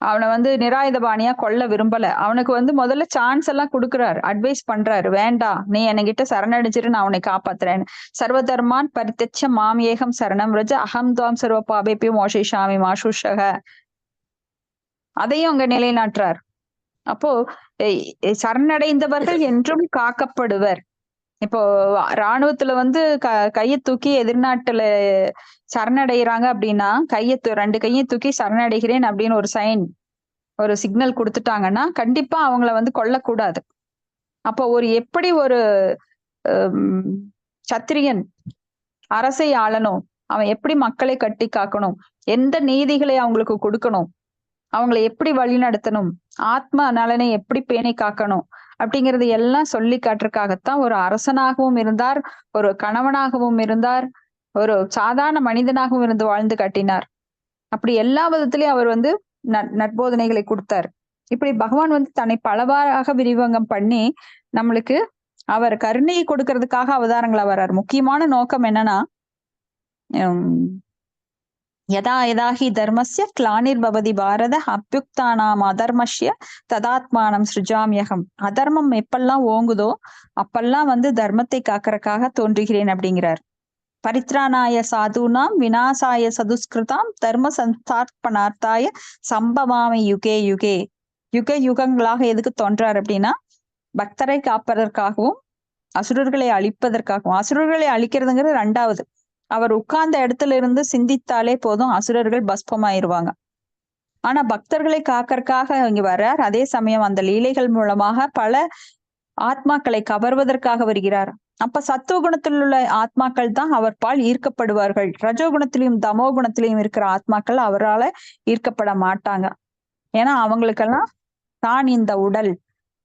அவனை வந்து நிராயுதபாணியா கொல்ல விரும்பல. அவனுக்கு வந்து முதல்ல சான்ஸ் எல்லாம் கொடுக்குறாரு, அட்வைஸ் பண்றாரு. வேண்டாம், நீ என்கிட்ட சரணடைஞ்சிரு, நான் அவனை காப்பாத்துறேன். சர்வதர்மான் பரித்தச்ச மாம் ஏகம் சரணம் ரஜ அகம் துவாம் சர்வ பாபேபியும் மோஷிஷாமி மாசுஷக, அதையும் அங்க நிலைநாட்டுறார். அப்போ சரணடைந்தவர்கள் என்றும் காக்கப்படுவர். இப்போ ராணுவத்துல வந்து கையை தூக்கி எதிர்நாட்டுல சரணடைகிறாங்க அப்படின்னா ரெண்டு கையும் தூக்கி சரணடைகிறேன் அப்படின்னு ஒரு சைன், ஒரு சிக்னல் கொடுத்துட்டாங்கன்னா கண்டிப்பா அவங்கள வந்து கொல்லக்கூடாது. அப்போ எப்படி ஒரு சத்திரியன் அரசை ஆளணும், அவன் எப்படி மக்களை கட்டி காக்கணும், எந்த நீதிகளை அவங்களுக்கு கொடுக்கணும், அவங்களை எப்படி வழி நடத்தணும், ஆத்ம நலனை எப்படி பேணி காக்கணும் அப்படிங்கறது எல்லாம் சொல்லி காட்டுறதுக்காகத்தான் ஒரு அரசனாகவும் இருந்தார், ஒரு கணவனாகவும் இருந்தார், ஒரு சாதாரண மனிதனாகவும் இருந்து வாழ்ந்து காட்டினார். அப்படி எல்லா விதத்திலயும் அவர் வந்து நற்போதனைகளை கொடுத்தார். இப்படி பகவான் வந்து தன்னை பலவாறாக விரிவங்கம் பண்ணி நம்மளுக்கு அவர் கருணையை கொடுக்கறதுக்காக அவதாரங்களா வர்றார். முக்கியமான நோக்கம் என்னன்னா, யதா யதாஹி தர்மஸ்ய கிளானிர்பவதி பாரத அப்யுக்தானாம் அதர்மஸ்ய ததாத்மானம் சிருஜாமியகம். அதர்மம் எப்பெல்லாம் ஓங்குதோ அப்பெல்லாம் தர்மத்தை காக்கறக்காக தோன்றுகிறேன் அப்படிங்கிறார். பரித்ராணாய சாதுனாம் விநாசாய சதுஸ்கிருதாம் தர்ம சம்ஸ்தாபனார்த்தாய சம்பவாமி யுகே யுகே. யுக யுகங்களாக எதுக்கு தோன்றார் அப்படின்னா, பக்தரை காப்பதற்காகவும் அசுரர்களை அழிப்பதற்காகவும். அசுரர்களை அழிக்கிறதுங்கிறது ரெண்டாவது. அவர் உட்கார்ந்த இடத்துல இருந்து சிந்தித்தாலே போதும், அசுரர்கள் பஸ்பமாயிருவாங்க. ஆனா பக்தர்களை காக்கறக்காக இங்க வர்றார். அதே சமயம் அந்த லீலைகள் மூலமாக பல ஆத்மாக்களை கவர்வதற்காக வருகிறார். அப்ப சத்துவ குணத்தில் உள்ள ஆத்மாக்கள் தான் அவர் பால் ஈர்க்கப்படுவார்கள். ரஜோகுணத்திலையும் தமோ குணத்திலையும் இருக்கிற ஆத்மாக்கள் அவரால் ஈர்க்கப்பட மாட்டாங்க. ஏன்னா அவங்களுக்கெல்லாம் தான் இந்த உடல்,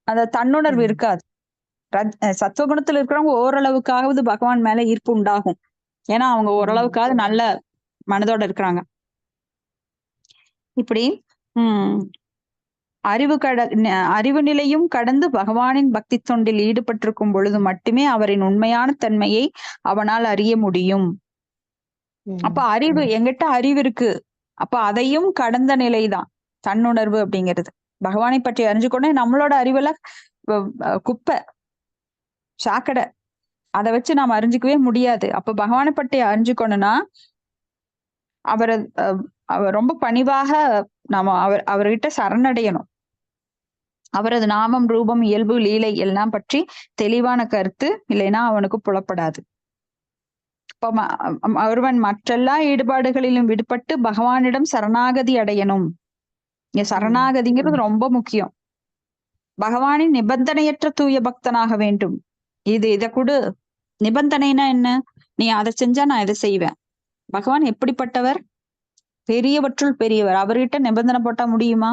அந்த தன்னுணர்வு இருக்காது. சத்துவகுணத்துல இருக்கிறவங்க ஓரளவுக்காவது பகவான் மேல ஈர்ப்பு உண்டாகும். ஏன்னா அவங்க ஓரளவுக்காவது நல்ல மனதோட இருக்கிறாங்க. இப்படி அறிவு நிலையும் கடந்து பகவானின் பக்தி தொண்டில் ஈடுபட்டிருக்கும் பொழுது மட்டுமே அவரின் உண்மையான தன்மையை அவனால் அறிய முடியும். அப்ப அறிவு, எங்கிட்ட அறிவு இருக்கு, அப்ப அதையும் கடந்த நிலைதான் தன்னுணர்வு அப்படிங்கிறது. பகவானை பற்றி அறிஞ்சுக்கொண்டே நம்மளோட அறிவுல குப்பை சாக்கடை, அதை வச்சு நாம் அறிஞ்சுக்கவே முடியாது. அப்ப பகவானை பற்றி அறிஞ்சுக்கணும்னா அவர் ரொம்ப பணிவாக நாம அவர்கிட்ட சரணடையணும். அவரது நாமம், ரூபம், இயல்பு, லீலை எல்லாம் பற்றி தெளிவான கருத்து இல்லைன்னா அவனுக்கு புலப்படாது. இப்ப ஒருவன் மற்றெல்லா ஈடுபாடுகளிலும் விடுபட்டு பகவானிடம் சரணாகதி அடையணும். இங்க சரணாகதிங்கிறது ரொம்ப முக்கியம். பகவானின் நிபந்தனையற்ற தூய பக்தனாக வேண்டும். இத கொடு. நிபந்தனைனா என்ன? நீ அதை செஞ்சா நான் இதை செய்வேன். பகவான் எப்படிப்பட்டவர்? பெரியவற்றுள் பெரியவர். அவர்கிட்ட நிபந்தனை போட்டா முடியுமா?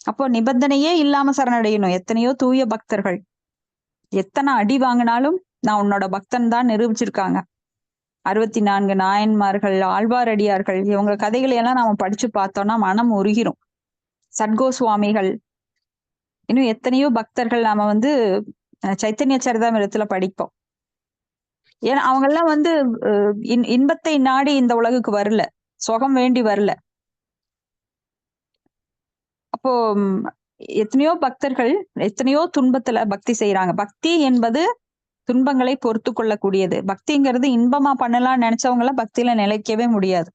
அப்போ நிபந்தனையே இல்லாம சரணடையணும். எத்தனையோ தூய பக்தர்கள் எத்தனை அடி வாங்கினாலும் நான் உன்னோட பக்தன் தான் நிரூபிச்சிருக்காங்க. 64 நாயன்மார்கள், ஆழ்வாரடியார்கள், இவங்க கதைகளை எல்லாம் நாம படிச்சு பார்த்தோம்னா மனம் உருகிரும். சட்கோ சுவாமிகள், இன்னும் எத்தனையோ பக்தர்கள் நாம சைத்தன்ய சரிதாமிரத்துல படிப்போம். ஏன்னா அவங்க எல்லாம் இன்பத்தை நாடி இந்த உலகுக்கு வரல, சுகம் வேண்டி வரல. அப்போ எத்தனையோ பக்தர்கள் எத்தனையோ துன்பத்துல பக்தி செய்யறாங்க. பக்தி என்பது துன்பங்களை பொறுத்து கொள்ளக்கூடியது. பக்திங்கிறது இன்பமா பண்ணலாம்னு நினைச்சவங்க எல்லாம் பக்தியில நிலைக்கவே முடியாது.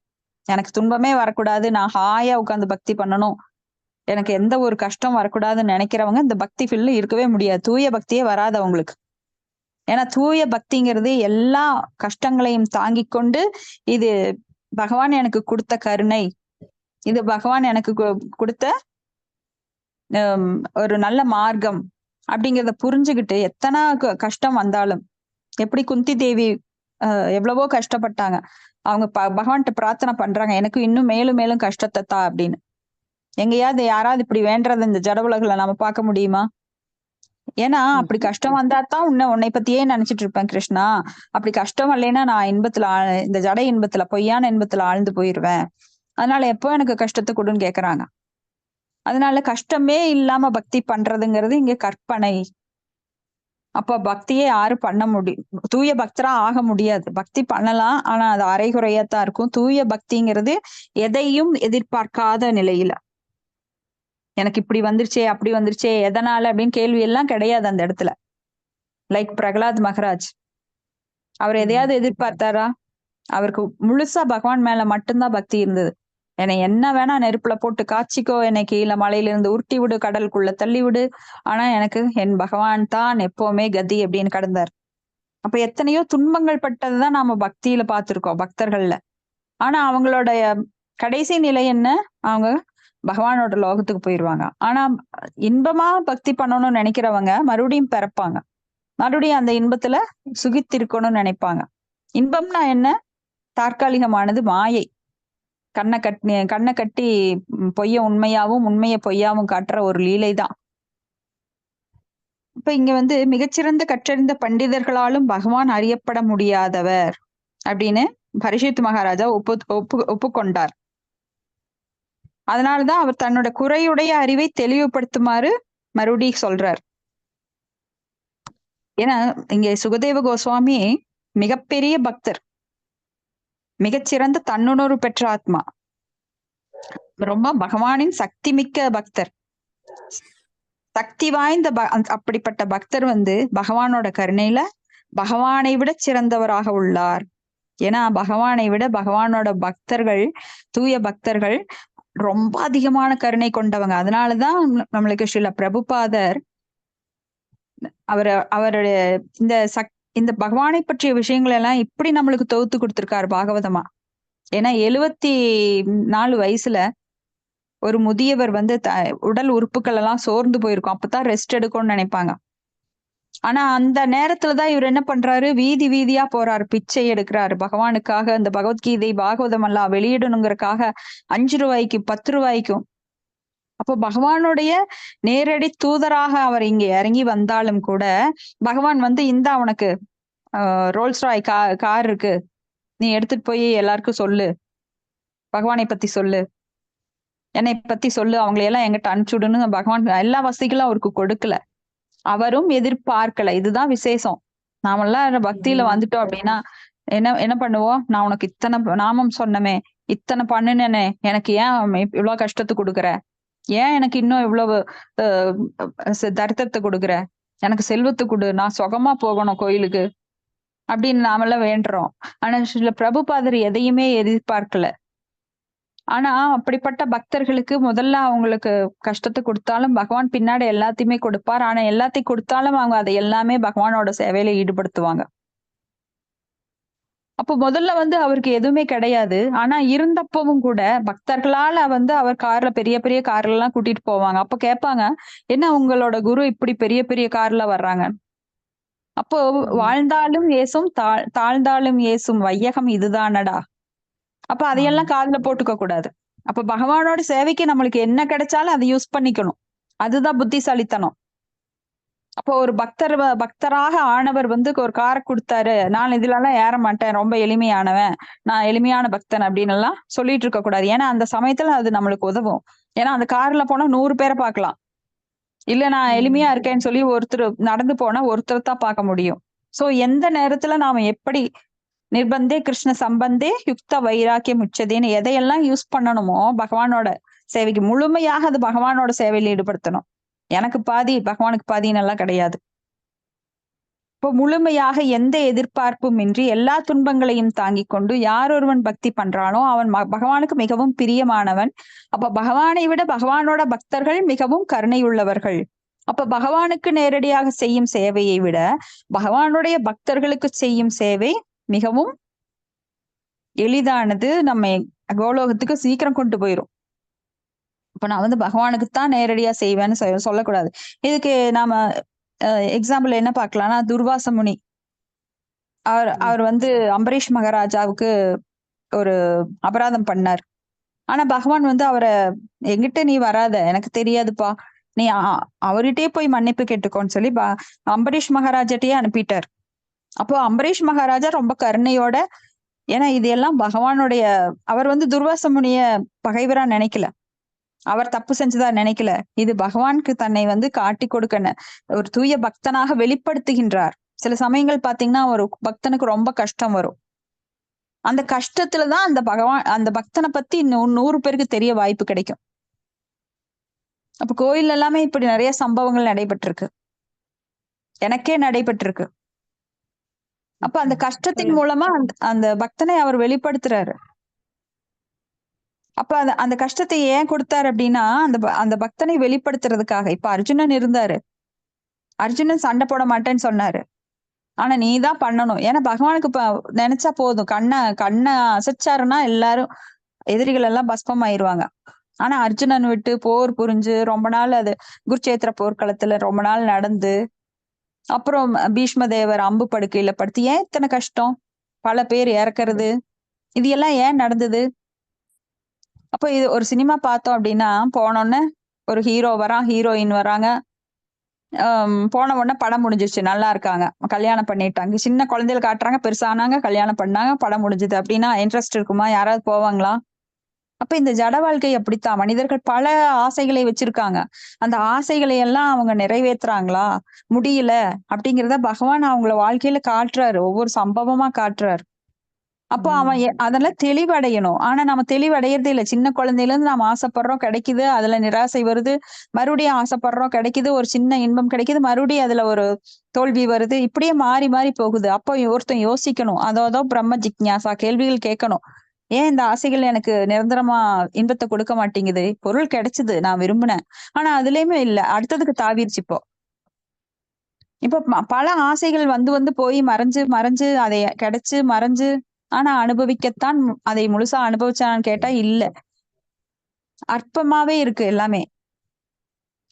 எனக்கு துன்பமே வரக்கூடாது, நான் ஹாயா உட்காந்து பக்தி பண்ணணும், எனக்கு எந்த ஒரு கஷ்டம் வரக்கூடாதுன்னு நினைக்கிறவங்க இந்த பக்தி ஃபீல்ட்ல இருக்கவே முடியாது. தூய பக்தியே வராது அவங்களுக்கு. ஏன்னா தூய பக்திங்கிறது எல்லா கஷ்டங்களையும் தாங்கி கொண்டு, இது பகவான் எனக்கு கொடுத்த கருணை, இது பகவான் எனக்கு கொடுத்த ஒரு நல்ல மார்க்கம் அப்படிங்கிறத புரிஞ்சுக்கிட்டு எத்தனை கஷ்டம் வந்தாலும், எப்படி குந்தி தேவி எவ்வளவோ கஷ்டப்பட்டாங்க, அவங்க பகவான்கிட்ட பிரார்த்தனை பண்றாங்க, எனக்கு இன்னும் மேலும் மேலும் கஷ்டத்தை தா அப்படின்னு. எங்கேயாவது யாராவது இப்படி வேண்டறது இந்த ஜட உலகில நாம பார்க்க முடியுமா? ஏன்னா அப்படி கஷ்டம் வந்தா தான் உன்னை பத்தியே நினைச்சிட்டு இருப்பேன் கிருஷ்ணா. அப்படி கஷ்டம் இல்லைன்னா நான் இந்த ஜட இன்பத்துல, பொய்யான இன்பத்துல ஆழ்ந்து போயிருவேன். அதனால எப்போ எனக்கு கஷ்டத்தை கொடுன்னு கேக்குறாங்க. அதனால கஷ்டமே இல்லாம பக்தி பண்றதுங்கிறது இங்க கற்பனை. அப்ப பக்தியே யாரும் பண்ண முடியும், தூய பக்தரா ஆக முடியாது. பக்தி பண்ணலாம், ஆனா அது அரைகுறையாத்தான் இருக்கும். தூய பக்திங்கிறது எதையும் எதிர்பார்க்காத நிலையில, எனக்கு இப்படி வந்துருச்சே அப்படி வந்துருச்சே எதனால அப்படின்னு கேள்வி எல்லாம் கிடையாது அந்த இடத்துல. லைக் பிரகலாத் மகராஜ், அவர் எதையாவது எதிர்பார்த்தாரா? அவருக்கு முழுசா பகவான் மேல மட்டும்தான் பக்தி இருந்தது. என்னை என்ன வேணா நெருப்புல போட்டு காய்ச்சிக்கோ, என்னை கீழே மலையில இருந்து உருட்டி விடு, கடலுக்குள்ள தள்ளி விடு, ஆனா எனக்கு என் பகவான் தான் எப்பவுமே கதி அப்படின்னு கடந்தார். அப்ப எத்தனையோ துன்பங்கள் பட்டதுதான் நாம பக்தியில பார்த்திருக்கோம் பக்தர்கள்ல. ஆனா அவங்களோட கடைசி நிலை என்ன? அவங்க பகவானோட லோகத்துக்கு போயிடுவாங்க. ஆனா இன்பமா பக்தி பண்ணணும்னு நினைக்கிறவங்க மறுபடியும் பிறப்பாங்க, மறுபடியும் அந்த இன்பத்துல சுகித்திருக்கணும்னு நினைப்பாங்க. இன்பம்னா என்ன? தற்காலிகமானது, மாயை. கண்ணை கட்டி பொய்ய உண்மையாவும் உண்மைய பொய்யாவும் காட்டுற ஒரு லீலை தான். இப்ப இங்க மிகச்சிறந்த கற்றறிந்த பண்டிதர்களாலும் பகவான் அறியப்பட முடியாதவர் அப்படின்னு பரிஷித் மகாராஜா ஒப்புக்கொண்டார். அதனாலதான் அவர் தன்னோட குறையுடைய அறிவை தெளிவுபடுத்துமாறு மறுபடியும் சொல்றார். ஏன்னா இங்க சுகதேவ கோஸ்வாமி மிகப்பெரிய பக்தர், மிகச்சிறந்த தன்னுணர்வு பெற்ற ஆத்மா, ரொம்ப பகவானின் சக்தி மிக்க பக்தர், சக்தி வாய்ந்த அப்படிப்பட்ட பக்தர் பகவானோட கருணையில பகவானை விட சிறந்தவராக உள்ளார். ஏன்னா பகவானை விட பகவானோட பக்தர்கள், தூய பக்தர்கள் ரொம்ப அதிகமான கருணை கொண்டவங்க. அதனாலதான் நம்மளுக்கு ஸ்ரீல பிரபுபாதர் அவருடைய இந்த பகவானை பற்றிய விஷயங்கள் எல்லாம் இப்படி நம்மளுக்கு தொகுத்து கொடுத்திருக்காரு பாகவதமா. ஏன்னா 74 வயசுல ஒரு முதியவர் உடல் உறுப்புகள் எல்லாம் சோர்ந்து போயிருக்கும், அப்பதான் ரெஸ்ட் எடுக்கும்னு நினைப்பாங்க. ஆனா அந்த நேரத்துலதான் இவர் என்ன பண்றாரு, வீதி வீதியா போறாரு, பிச்சை எடுக்கிறாரு பகவானுக்காக. அந்த பகவத்கீதை பாகவதம் எல்லாம் வெளியிடணுங்கிறதுக்காக 5 ரூபாய்க்கு 10 ரூபாய்க்கும். அப்போ பகவானுடைய நேரடி தூதராக அவர் இங்க இறங்கி வந்தாலும் கூட பகவான் இந்தா உனக்கு ரோல்ஸ் ராய் கார் இருக்கு, நீ எடுத்துட்டு போய் எல்லாருக்கும் சொல்லு, பகவானை பத்தி சொல்லு, என்னை பத்தி சொல்லு, அவங்களையெல்லாம் எங்கிட்ட அனுப்பிச்சுடுன்னு பகவான் எல்லா வசதிகளும் அவருக்கு கொடுக்கல, அவரும் எதிர்பார்க்கல. இதுதான் விசேஷம். நாமெல்லாம் பக்தியில வந்துட்டோம் அப்படின்னா என்ன பண்ணுவோம், நான் உனக்கு இத்தனை நாமம் சொன்னமே, இத்தனை பண்ணுனேனே, எனக்கு ஏன் இவ்வளவு கஷ்டத்தை கொடுக்குற, ஏன் எனக்கு இன்னும் இவ்வளவு தரித்திரத்தை கொடுக்குற, எனக்கு செல்வத்தை கொடு, நான் சுகமா போகணும் கோயிலுக்கு அப்படின்னு நாமெல்லாம் வேண்டுறோம். ஆனா ஸ்ரீல பிரபுபாதர் எதையுமே எதிர்பார்க்கல. ஆனா அப்படிப்பட்ட பக்தர்களுக்கு முதல்ல அவங்களுக்கு கஷ்டத்தை கொடுத்தாலும் பகவான் பின்னாடி எல்லாத்தையுமே கொடுப்பார். ஆனா எல்லாத்தையும் கொடுத்தாலும் அவங்க அதை எல்லாமே பகவானோட சேவையில ஈடுபடுத்துவாங்க. அப்போ முதல்ல அவருக்கு எதுவுமே கிடையாது. ஆனா இருந்தப்பவும் கூட பக்தர்களால அவர் கார்ல, பெரிய பெரிய கார்ல எல்லாம் கூட்டிட்டு போவாங்க. அப்ப கேட்பாங்க, என்ன உங்களோட குரு இப்படி பெரிய பெரிய கார்ல வர்றாங்க? அப்போ வாழ்ந்தாலும் ஏசும் தாழ்ந்தாலும் ஏசும் வையகம் இதுதானடா. அப்ப அதையெல்லாம் காதுல போட்டுக்க கூடாது. அப்ப பகவானோட சேவைக்கு நம்மளுக்கு என்ன கிடைச்சாலும் அதை யூஸ் பண்ணிக்கணும். அதுதான் புத்திசாலித்தனம். அப்போ ஒரு பக்தராக ஆனவர் ஒரு காரை கொடுத்தாரு, நான் இதுல எல்லாம் ஏற மாட்டேன், ரொம்ப எளிமையானவன், நான் எளிமையான பக்தன் அப்படின்னு எல்லாம் சொல்லிட்டு இருக்க கூடாது. ஏன்னா அந்த சமயத்துல அது நம்மளுக்கு உதவும். ஏன்னா அந்த கார்ல போனா 100 பேரை பார்க்கலாம். இல்ல நான் எளிமையா இருக்கேன்னு சொல்லி ஒருத்தர் நடந்து போனா ஒருத்தர் தான் பார்க்க முடியும். சோ எந்த நேரத்துல நாம எப்படி நிர்பந்தே கிருஷ்ண சம்பந்தே யுக்த வைராக்கியம் உச்சதேன்னு எதையெல்லாம் யூஸ் பண்ணணுமோ பகவானோட சேவைக்கு, முழுமையாக அது பகவானோட சேவையில ஈடுபடுத்தணும். எனக்கு பாதி பகவானுக்கு பாதின்னு எல்லாம் கிடையாது. இப்போ முழுமையாக எந்த எதிர்பார்ப்பும் இன்றி எல்லா துன்பங்களையும் தாங்கிக் கொண்டு யார் ஒருவன் பக்தி பண்றானோ அவன் பகவானுக்கு மிகவும் பிரியமானவன். அப்ப பகவானை விட பகவானோட பக்தர்கள் மிகவும் கருணை உள்ளவர்கள். அப்ப பகவானுக்கு நேரடியாக செய்யும் சேவையை விட பகவானுடைய பக்தர்களுக்கு செய்யும் சேவை மிகவும் எளிதானது, நம்ம கோலோகத்துக்கு சீக்கிரம் கொண்டு போயிரும். இப்ப நான் பகவானுக்குத்தான் நேரடியா செய்வேன்னு சொல்லக்கூடாது. இதுக்கு நாம எக்ஸாம்பிள் என்ன பார்க்கலாம்னா, துர்வாச முனி அவர் அம்பரீஷ் மகாராஜாவுக்கு ஒரு அபராதம் பண்ணார். ஆனா பகவான் அவரை, எங்கிட்ட நீ வராத, எனக்கு தெரியாதுப்பா, நீ அவர்கிட்டயே போய் மன்னிப்பு கேட்டுக்கோன்னு சொல்லி அம்பரீஷ் மகாராஜாட்டையே அனுப்பிட்டார். அப்போ அம்பரீஷ் மகாராஜா ரொம்ப கருணையோட, ஏன்னா இது எல்லாம் பகவானுடைய, அவர் துர்வாச முனிய பகைவரா நினைக்கல, அவர் தப்பு செஞ்சதா நினைக்கல, இது பகவானுக்கு தன்னை காட்டி கொடுக்க ஒரு தூய பக்தனாக வெளிப்படுத்துகின்றார். சில சமயங்கள் பாத்தீங்கன்னா ஒரு பக்தனுக்கு ரொம்ப கஷ்டம் வரும். அந்த கஷ்டத்துலதான் அந்த பக்தனை பத்தி 100 பேருக்கு தெரிய வாய்ப்பு கிடைக்கும். அப்ப கோயில் எல்லாமே இப்படி நிறைய சம்பவங்கள் நடைபெற்றிருக்கு, எனக்கே நடைபெற்றிருக்கு. அப்ப அந்த கஷ்டத்தின் மூலமா அந்த பக்தனை அவர் வெளிப்படுத்துறாரு. அப்ப அந்த கஷ்டத்தை ஏன் கொடுத்தாரு அப்படின்னா அந்த பக்தனை வெளிப்படுத்துறதுக்காக. இப்ப அர்ஜுனன் இருந்தாரு, அர்ஜுனன் சண்டை போட மாட்டேன்னு சொன்னாரு, ஆனா நீதான் பண்ணணும். ஏன்னா பகவானுக்கு நினைச்சா போதும், கண்ணை அசைச்சாருன்னா எல்லாரும் எதிரிகள் எல்லாம் பஸ்பம் ஆயிருவாங்க. ஆனா அர்ஜுனன் விட்டு போர் புரிஞ்சு ரொம்ப நாள், அது குருச்சேத்திர போர்க்களத்துல ரொம்ப நாள் நடந்து, அப்புறம் பீஷ்ம தேவர் அம்பு படுக்கையில படுத்து, ஏன் இத்தனை கஷ்டம், பல பேர் இறக்குறது, இது எல்லாம் ஏன் நடந்தது? அப்போ இது ஒரு சினிமா பார்த்தோம் அப்படின்னா, போனோன்னு ஒரு ஹீரோ வரான், ஹீரோயின் வராங்க, போன உடனே படம் முடிஞ்சிருச்சு, நல்லா இருக்காங்க, கல்யாணம் பண்ணிட்டாங்க, சின்ன குழந்தைகள் காட்டுறாங்க, பெருசானாங்க, கல்யாணம் பண்ணாங்க, படம் முடிஞ்சது அப்படின்னா இன்ட்ரெஸ்ட் இருக்குமா? யாராவது போவாங்களா? அப்ப இந்த ஜட வாழ்க்கை அப்படித்தான். மனிதர்கள் பல ஆசைகளை வச்சிருக்காங்க. அந்த ஆசைகளை எல்லாம் அவங்க நிறைவேத்துறாங்களா? முடியல அப்படிங்கிறத பகவான் அவங்கள வாழ்க்கையில காட்டுறாரு. ஒவ்வொரு சம்பவமா காட்டுறாரு. அப்போ அவன் அதெல்லாம் தெளிவடையணும். ஆனா நம்ம தெளிவடையறதே இல்ல. சின்ன குழந்தையில இருந்து நாம ஆசைப்படுறோம், கிடைக்குது. அதுல நிராசை வருது. மறுபடியும் ஆசைப்படுறோம், கிடைக்குது. ஒரு சின்ன இன்பம் கிடைக்குது. மறுபடியும் அதுல ஒரு தோல்வி வருது. இப்படியே மாறி மாறி போகுது. அப்போ ஒருத்தன் யோசிக்கணும். அதோ பிரம்ம ஜிக்ஞாசா, கேள்விகள் கேட்கணும். ஏன் இந்த ஆசைகள் எனக்கு நிரந்தரமா இன்பத்தை கொடுக்க மாட்டேங்குது? பொருள் கிடைச்சது, நான் விரும்பினேன். ஆனா அதுலயுமே இல்ல. அடுத்ததுக்கு தாவிருச்சு இப்போ. இப்ப பல ஆசைகள் வந்து வந்து போய் மறைஞ்சு மறைஞ்சு அதை கிடைச்சு மறைஞ்சு, ஆனா அனுபவிக்கத்தான் அதை முழுசா அனுபவிச்சான்னு கேட்டா இல்ல. அற்பமாவே இருக்கு எல்லாமே.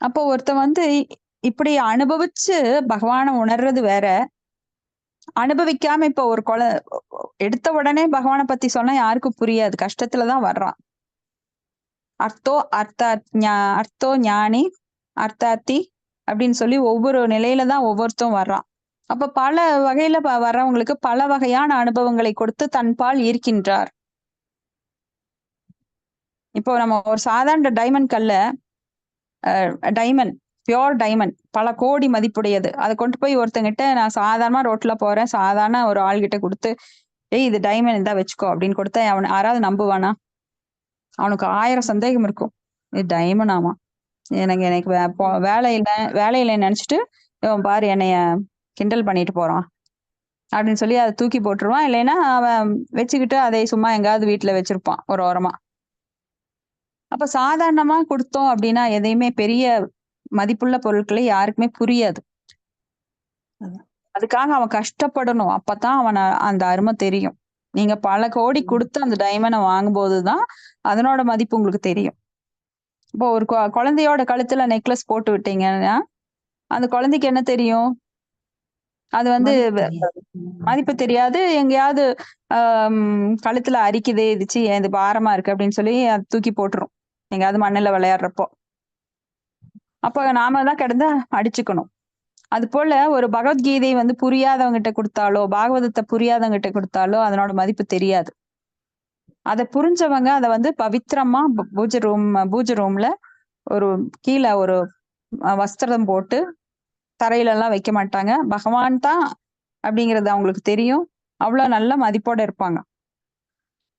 அப்போ ஒருத்தன் வந்து இப்படி அனுபவிச்சு பகவானை உணர்றது வேற. அனுபவிக்காம இப்ப ஒரு எடுத்த உடனே பகவானை பத்தி சொன்னா யாருக்கும் புரியாது. கஷ்டத்துலதான் வர்றான். அர்த்தோ ஞானி அர்த்தார்த்தி அப்படின்னு சொல்லி ஒவ்வொரு நிலையில தான் ஒவ்வொருத்தரும் வர்றான். அப்ப பல வகையில வர்றவங்களுக்கு பல வகையான அனுபவங்களை கொடுத்து தன்பால் ஈர்க்கின்றார். இப்போ நம்ம ஒரு சாதாரண டைமண்ட் கல்ல டைமண்ட் பியோர் டைமண்ட் பல கோடி மதிப்புடையது. அதை கொண்டு போய் ஒருத்தங்கிட்ட நான் சாதாரணமா ரோட்ல போறேன், சாதாரண ஒரு ஆள்கிட்ட கொடுத்து, ஏய் இது டைமண்ட் இருந்தா வச்சுக்கோ அப்படின்னு கொடுத்தா அவன் யாராவது நம்புவானா? அவனுக்கு 1000 சந்தேகம் இருக்கும். இது டைமண்ட் ஆமா, எனக்கு வேலையில நினைச்சிட்டு இவன் பாரு என்னைய கிண்டல் பண்ணிட்டு போறான் அப்படின்னு சொல்லி அதை தூக்கி போட்டுருவான். இல்லைன்னா அவன் வச்சுக்கிட்டு அதை சும்மா எங்காவது வீட்டுல வச்சிருப்பான் ஒரு ஓரமா. அப்ப சாதாரணமா கொடுத்தோம் அப்படின்னா எதையுமே பெரிய மதிப்புள்ள பொருட்களை யாருக்குமே புரியாது. அதுக்காக அவன் கஷ்டப்படணும். அப்பதான் அவன அந்த அருமை தெரியும். நீங்க பல கோடி கொடுத்து அந்த டைமண்டை வாங்கும் போதுதான் அதனோட மதிப்பு உங்களுக்கு தெரியும். இப்போ ஒரு குழந்தையோட கழுத்துல நெக்லஸ் போட்டு விட்டீங்கன்னா அந்த குழந்தைக்கு என்ன தெரியும்? அது வந்து மதிப்பு தெரியாது. எங்கேயாவது கழுத்துல அரிக்குது, இதுச்சு இது பாரமா இருக்கு அப்படின்னு சொல்லி அது தூக்கி போட்டுரும் எங்கேயாவது மண்ணுல விளையாடுறப்போ. அப்ப நாம தான் கிடந்து அடிச்சுக்கணும். அது போல ஒரு பகவத்கீதை வந்து புரியாதவங்கிட்ட கொடுத்தாலோ, பாகவதத்தை புரியாதவங்கிட்ட கொடுத்தாலோ அதனோட மதிப்பு தெரியாது. அதை புரிஞ்சவங்க அதை வந்து பவித்திரமா பூஜை ரூம்ல ஒரு கீழே ஒரு வஸ்திரம் போட்டு தரையில எல்லாம் வைக்க மாட்டாங்க. பகவான் தான் அப்படிங்கிறது அவங்களுக்கு தெரியும். அவ்வளவு நல்ல மதிப்போட இருப்பாங்க.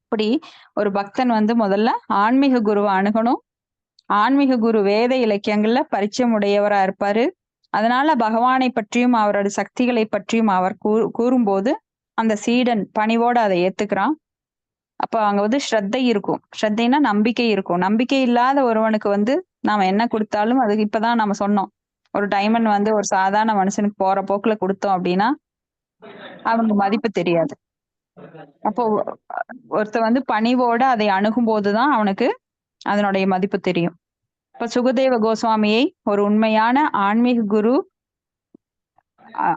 இப்படி ஒரு பக்தன் வந்து முதல்ல ஆன்மீக குருவை அணுகணும். ஆன்மீக குரு வேத இலக்கியங்கள்ல பரிச்சயம் உடையவரா இருப்பாரு. அதனால பகவானை பற்றியும் அவரோட சக்திகளை பற்றியும் அவர் கூறும்போது அந்த சீடன் பணிவோட அதை ஏத்துக்கிறான். அப்ப அங்க வந்து ஸ்ரத்தை இருக்கும். ஸ்ரத்தைன்னா நம்பிக்கை இருக்கும். நம்பிக்கை இல்லாத ஒருவனுக்கு வந்து நாம என்ன கொடுத்தாலும் அதுக்கு இப்பதான் நம்ம சொன்னோம், ஒரு டைமண்ட் வந்து ஒரு சாதாரண மனுஷனுக்கு போற போக்குல கொடுத்தோம் அப்படின்னா அவனுக்கு மதிப்பு தெரியாது. அப்போ ஒருத்த வந்து பணிவோட அதை அணுகும் போதுதான் அவனுக்கு அதனுடைய மதிப்பு தெரியும். இப்ப சுகதேவ கோஸ்வாமியை ஒரு உண்மையான ஆன்மீக குரு,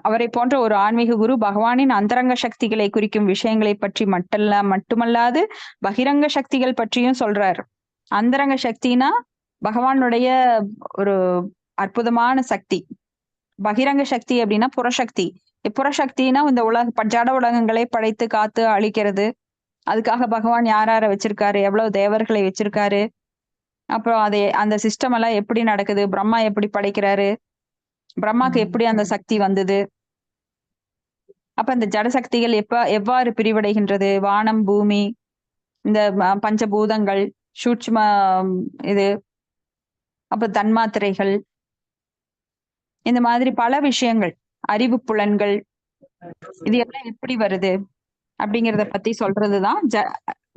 அவரை போன்ற ஒரு ஆன்மீக குரு பகவானின் அந்தரங்க சக்திகளை குறிக்கும் விஷயங்களை பற்றி மட்டுமல்லாது பகிரங்க சக்திகள் பற்றியும் சொல்றாரு. அந்தரங்க சக்தினா பகவானுடைய ஒரு அற்புதமான சக்தி. பகிரங்க சக்தி அப்படின்னா புறசக்தி. புறசக்தினா இந்த ஜட உலகங்களை படைத்து காத்து அழிக்கிறது. அதுக்காக பகவான் யார வச்சிருக்காரு, எவ்வளவு தேவர்களை வச்சிருக்காரு, அப்புறம் அந்த சிஸ்டம் எல்லாம் எப்படி நடக்குது, பிரம்மா எப்படி படைக்கிறாரு, பிரம்மாக்கு எப்படி அந்த சக்தி வந்தது, அப்ப இந்த ஜட சக்திகள் எவ்வாறு பிரிவடைகின்றது, வானம் பூமி இந்த பஞ்சபூதங்கள் சூட்சும இது, அப்ப தன்மாத்திரைகள், இந்த மாதிரி பல விஷயங்கள், அறிவு புலன்கள், இது எல்லாம் எப்படி வருது அப்படிங்கிறத பத்தி சொல்றதுதான்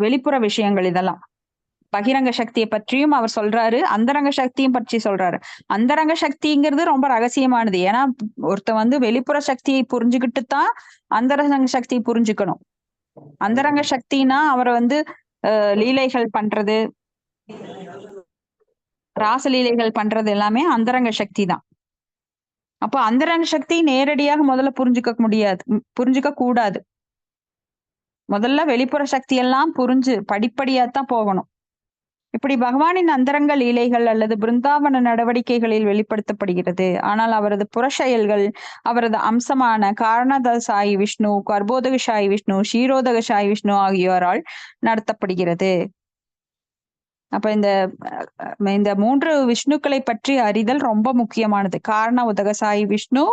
வெளிப்புற விஷயங்கள். இதெல்லாம் பகிரங்க சக்தியை பற்றியும் அவர் சொல்றாரு, அந்தரங்க சக்தியும் பற்றி சொல்றாரு. அந்தரங்க சக்திங்கிறது ரொம்ப ரகசியமானது. ஏன்னா ஒருத்த வந்து வெளிப்புற சக்தியை புரிஞ்சுக்கிட்டு தான் அந்தரங்க சக்தியை புரிஞ்சுக்கணும். அந்தரங்க சக்தினா அவரை வந்து லீலைகள் பண்றது, ராசலீலைகள் பண்றது எல்லாமே அந்தரங்க சக்தி தான். அப்போ அந்தரங்க சக்தி நேரடியாக முதல்ல புரிஞ்சுக்க கூடாது. முதல்ல வெளிப்புற சக்தி எல்லாம் புரிஞ்சு படிப்படியாத்தான் போகணும். இப்படி பகவானின் அந்தரங்க லீலைகள் அல்லது பிருந்தாவன நடவடிக்கைகளில் வெளிப்படுத்தப்படுகிறது. ஆனால் அவரது புற செயல்கள் அவரது அம்சமான காரணத சாயி விஷ்ணு, கர்ப்போதக சாயி விஷ்ணு, ஷீரோதக சாயி விஷ்ணு ஆகியோரால் நடத்தப்படுகிறது. அப்ப இந்த 3 விஷ்ணுக்களை பற்றி அறிதல் ரொம்ப முக்கியமானது. காரண உதகசாயி விஷ்ணு,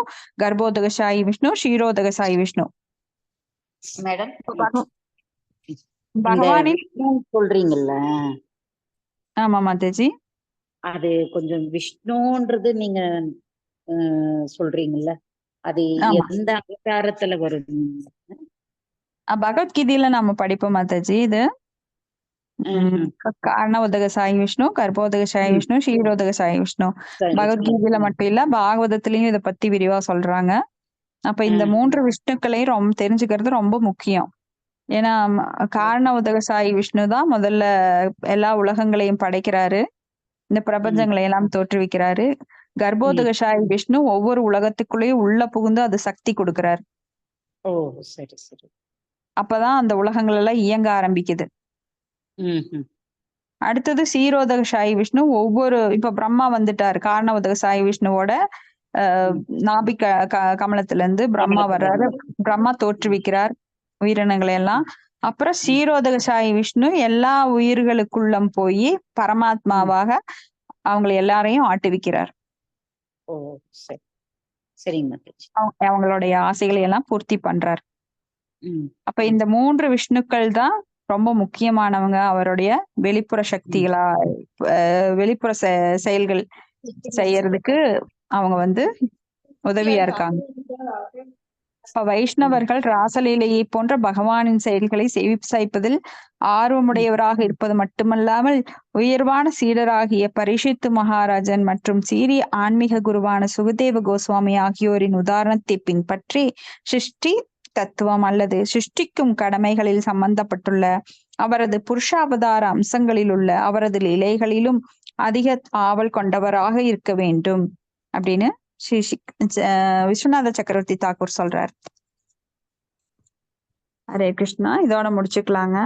கர்ப்போதகசாயி விஷ்ணு, க்ஷீரோதகசாயி விஷ்ணு. மேடம் இந்த பகவானின் விஷ்ணு சொல்றீங்கல்ல, ஆமா மாதாஜி. அது கொஞ்சம் விஷ்ணுன்றது நீங்க சொல்றீங்கல்ல, அது ஆமா. எந்த அவதாரத்துல வரும்? பகவத்கீதையில நாம படிப்போம் மாதாஜி. இது காரண உதகசாயி விஷ்ணு, கர்ப்போதகசாயி விஷ்ணு, க்ஷீரோதகசாயி விஷ்ணு. பகவத்கீதையில மட்டும் இல்ல, பாகவதத்திலயும் இத பத்தி விரிவா சொல்றாங்க. அப்ப இந்த 3 விஷ்ணுக்களையும் ரொம்ப தெரிஞ்சுக்கிறது ரொம்ப முக்கியம். ஏன்னா காரண உதகசாயி விஷ்ணு தான் முதல்ல எல்லா உலகங்களையும் படைக்கிறாரு, இந்த பிரபஞ்சங்களை எல்லாம் தோற்றுவிக்கிறாரு. கர்ப்போதகசாயி விஷ்ணு ஒவ்வொரு உலகத்துக்குள்ளேயும் உள்ள புகுந்து அது சக்தி கொடுக்கிறாரு. ஓ சரி சரி. அப்பதான் அந்த உலகங்கள் எல்லாம் இயங்க ஆரம்பிக்குது. அடுத்தது க்ஷீரோதகசாயி விஷ்ணு இப்ப பிரம்மா வந்துட்டாரு, காரண உதகசாயி விஷ்ணுவோட நாபிக கமலத்துல இருந்து பிரம்மா வர்றாரு. பிரம்மா தோற்றுவிக்கிறார் உயிரினங்களை எல்லாம். அப்புறம் க்ஷீரோதகசாயி விஷ்ணு எல்லா உயிர்களுக்குள்ளும் போய் பரமாத்மாவாக அவங்களை எல்லாரையும் ஆட்டுவிக்கிறார். ஓ சரி சரிங்க. அவங்களுடைய ஆசைகளை எல்லாம் பூர்த்தி பண்றார். அப்ப இந்த 3 விஷ்ணுக்கள் தான் ரொம்ப முக்கியமானவங்க. அவருடைய வெளிப்புற சக்திகளா, வெளிப்புற செயல்கள் செய்யறதுக்கு அவங்க உதவியா இருக்காங்க. இப்ப வைஷ்ணவர்கள் ராசலீலையை போன்ற பகவானின் செயல்களை செவிசாய்ப்பதில் ஆர்வமுடையவராக இருப்பது மட்டுமல்லாமல் உயர்வான சீடராகிய பரிஷித்து மகாராஜன் மற்றும் சீரிய ஆன்மீக குருவான சுகதேவ கோஸ்வாமி ஆகியோரின் உதாரணத்தை பின்பற்றி சிருஷ்டி தத்துவம் அல்லது சிருஷ்டிக்கும் கடமைகளில் சம்பந்தப்பட்டுள்ள அவரது புருஷாவதார அம்சங்களில் உள்ள அவரது லீலைகளிலும் அதிக ஆவல் கொண்டவராக இருக்க வேண்டும் அப்படின்னு ஸ்ரீ விஸ்வநாத சக்கரவர்த்தி தாக்கூர் சொல்றார். ஹரே கிருஷ்ணா. இதோட முடிச்சுக்கலாங்க.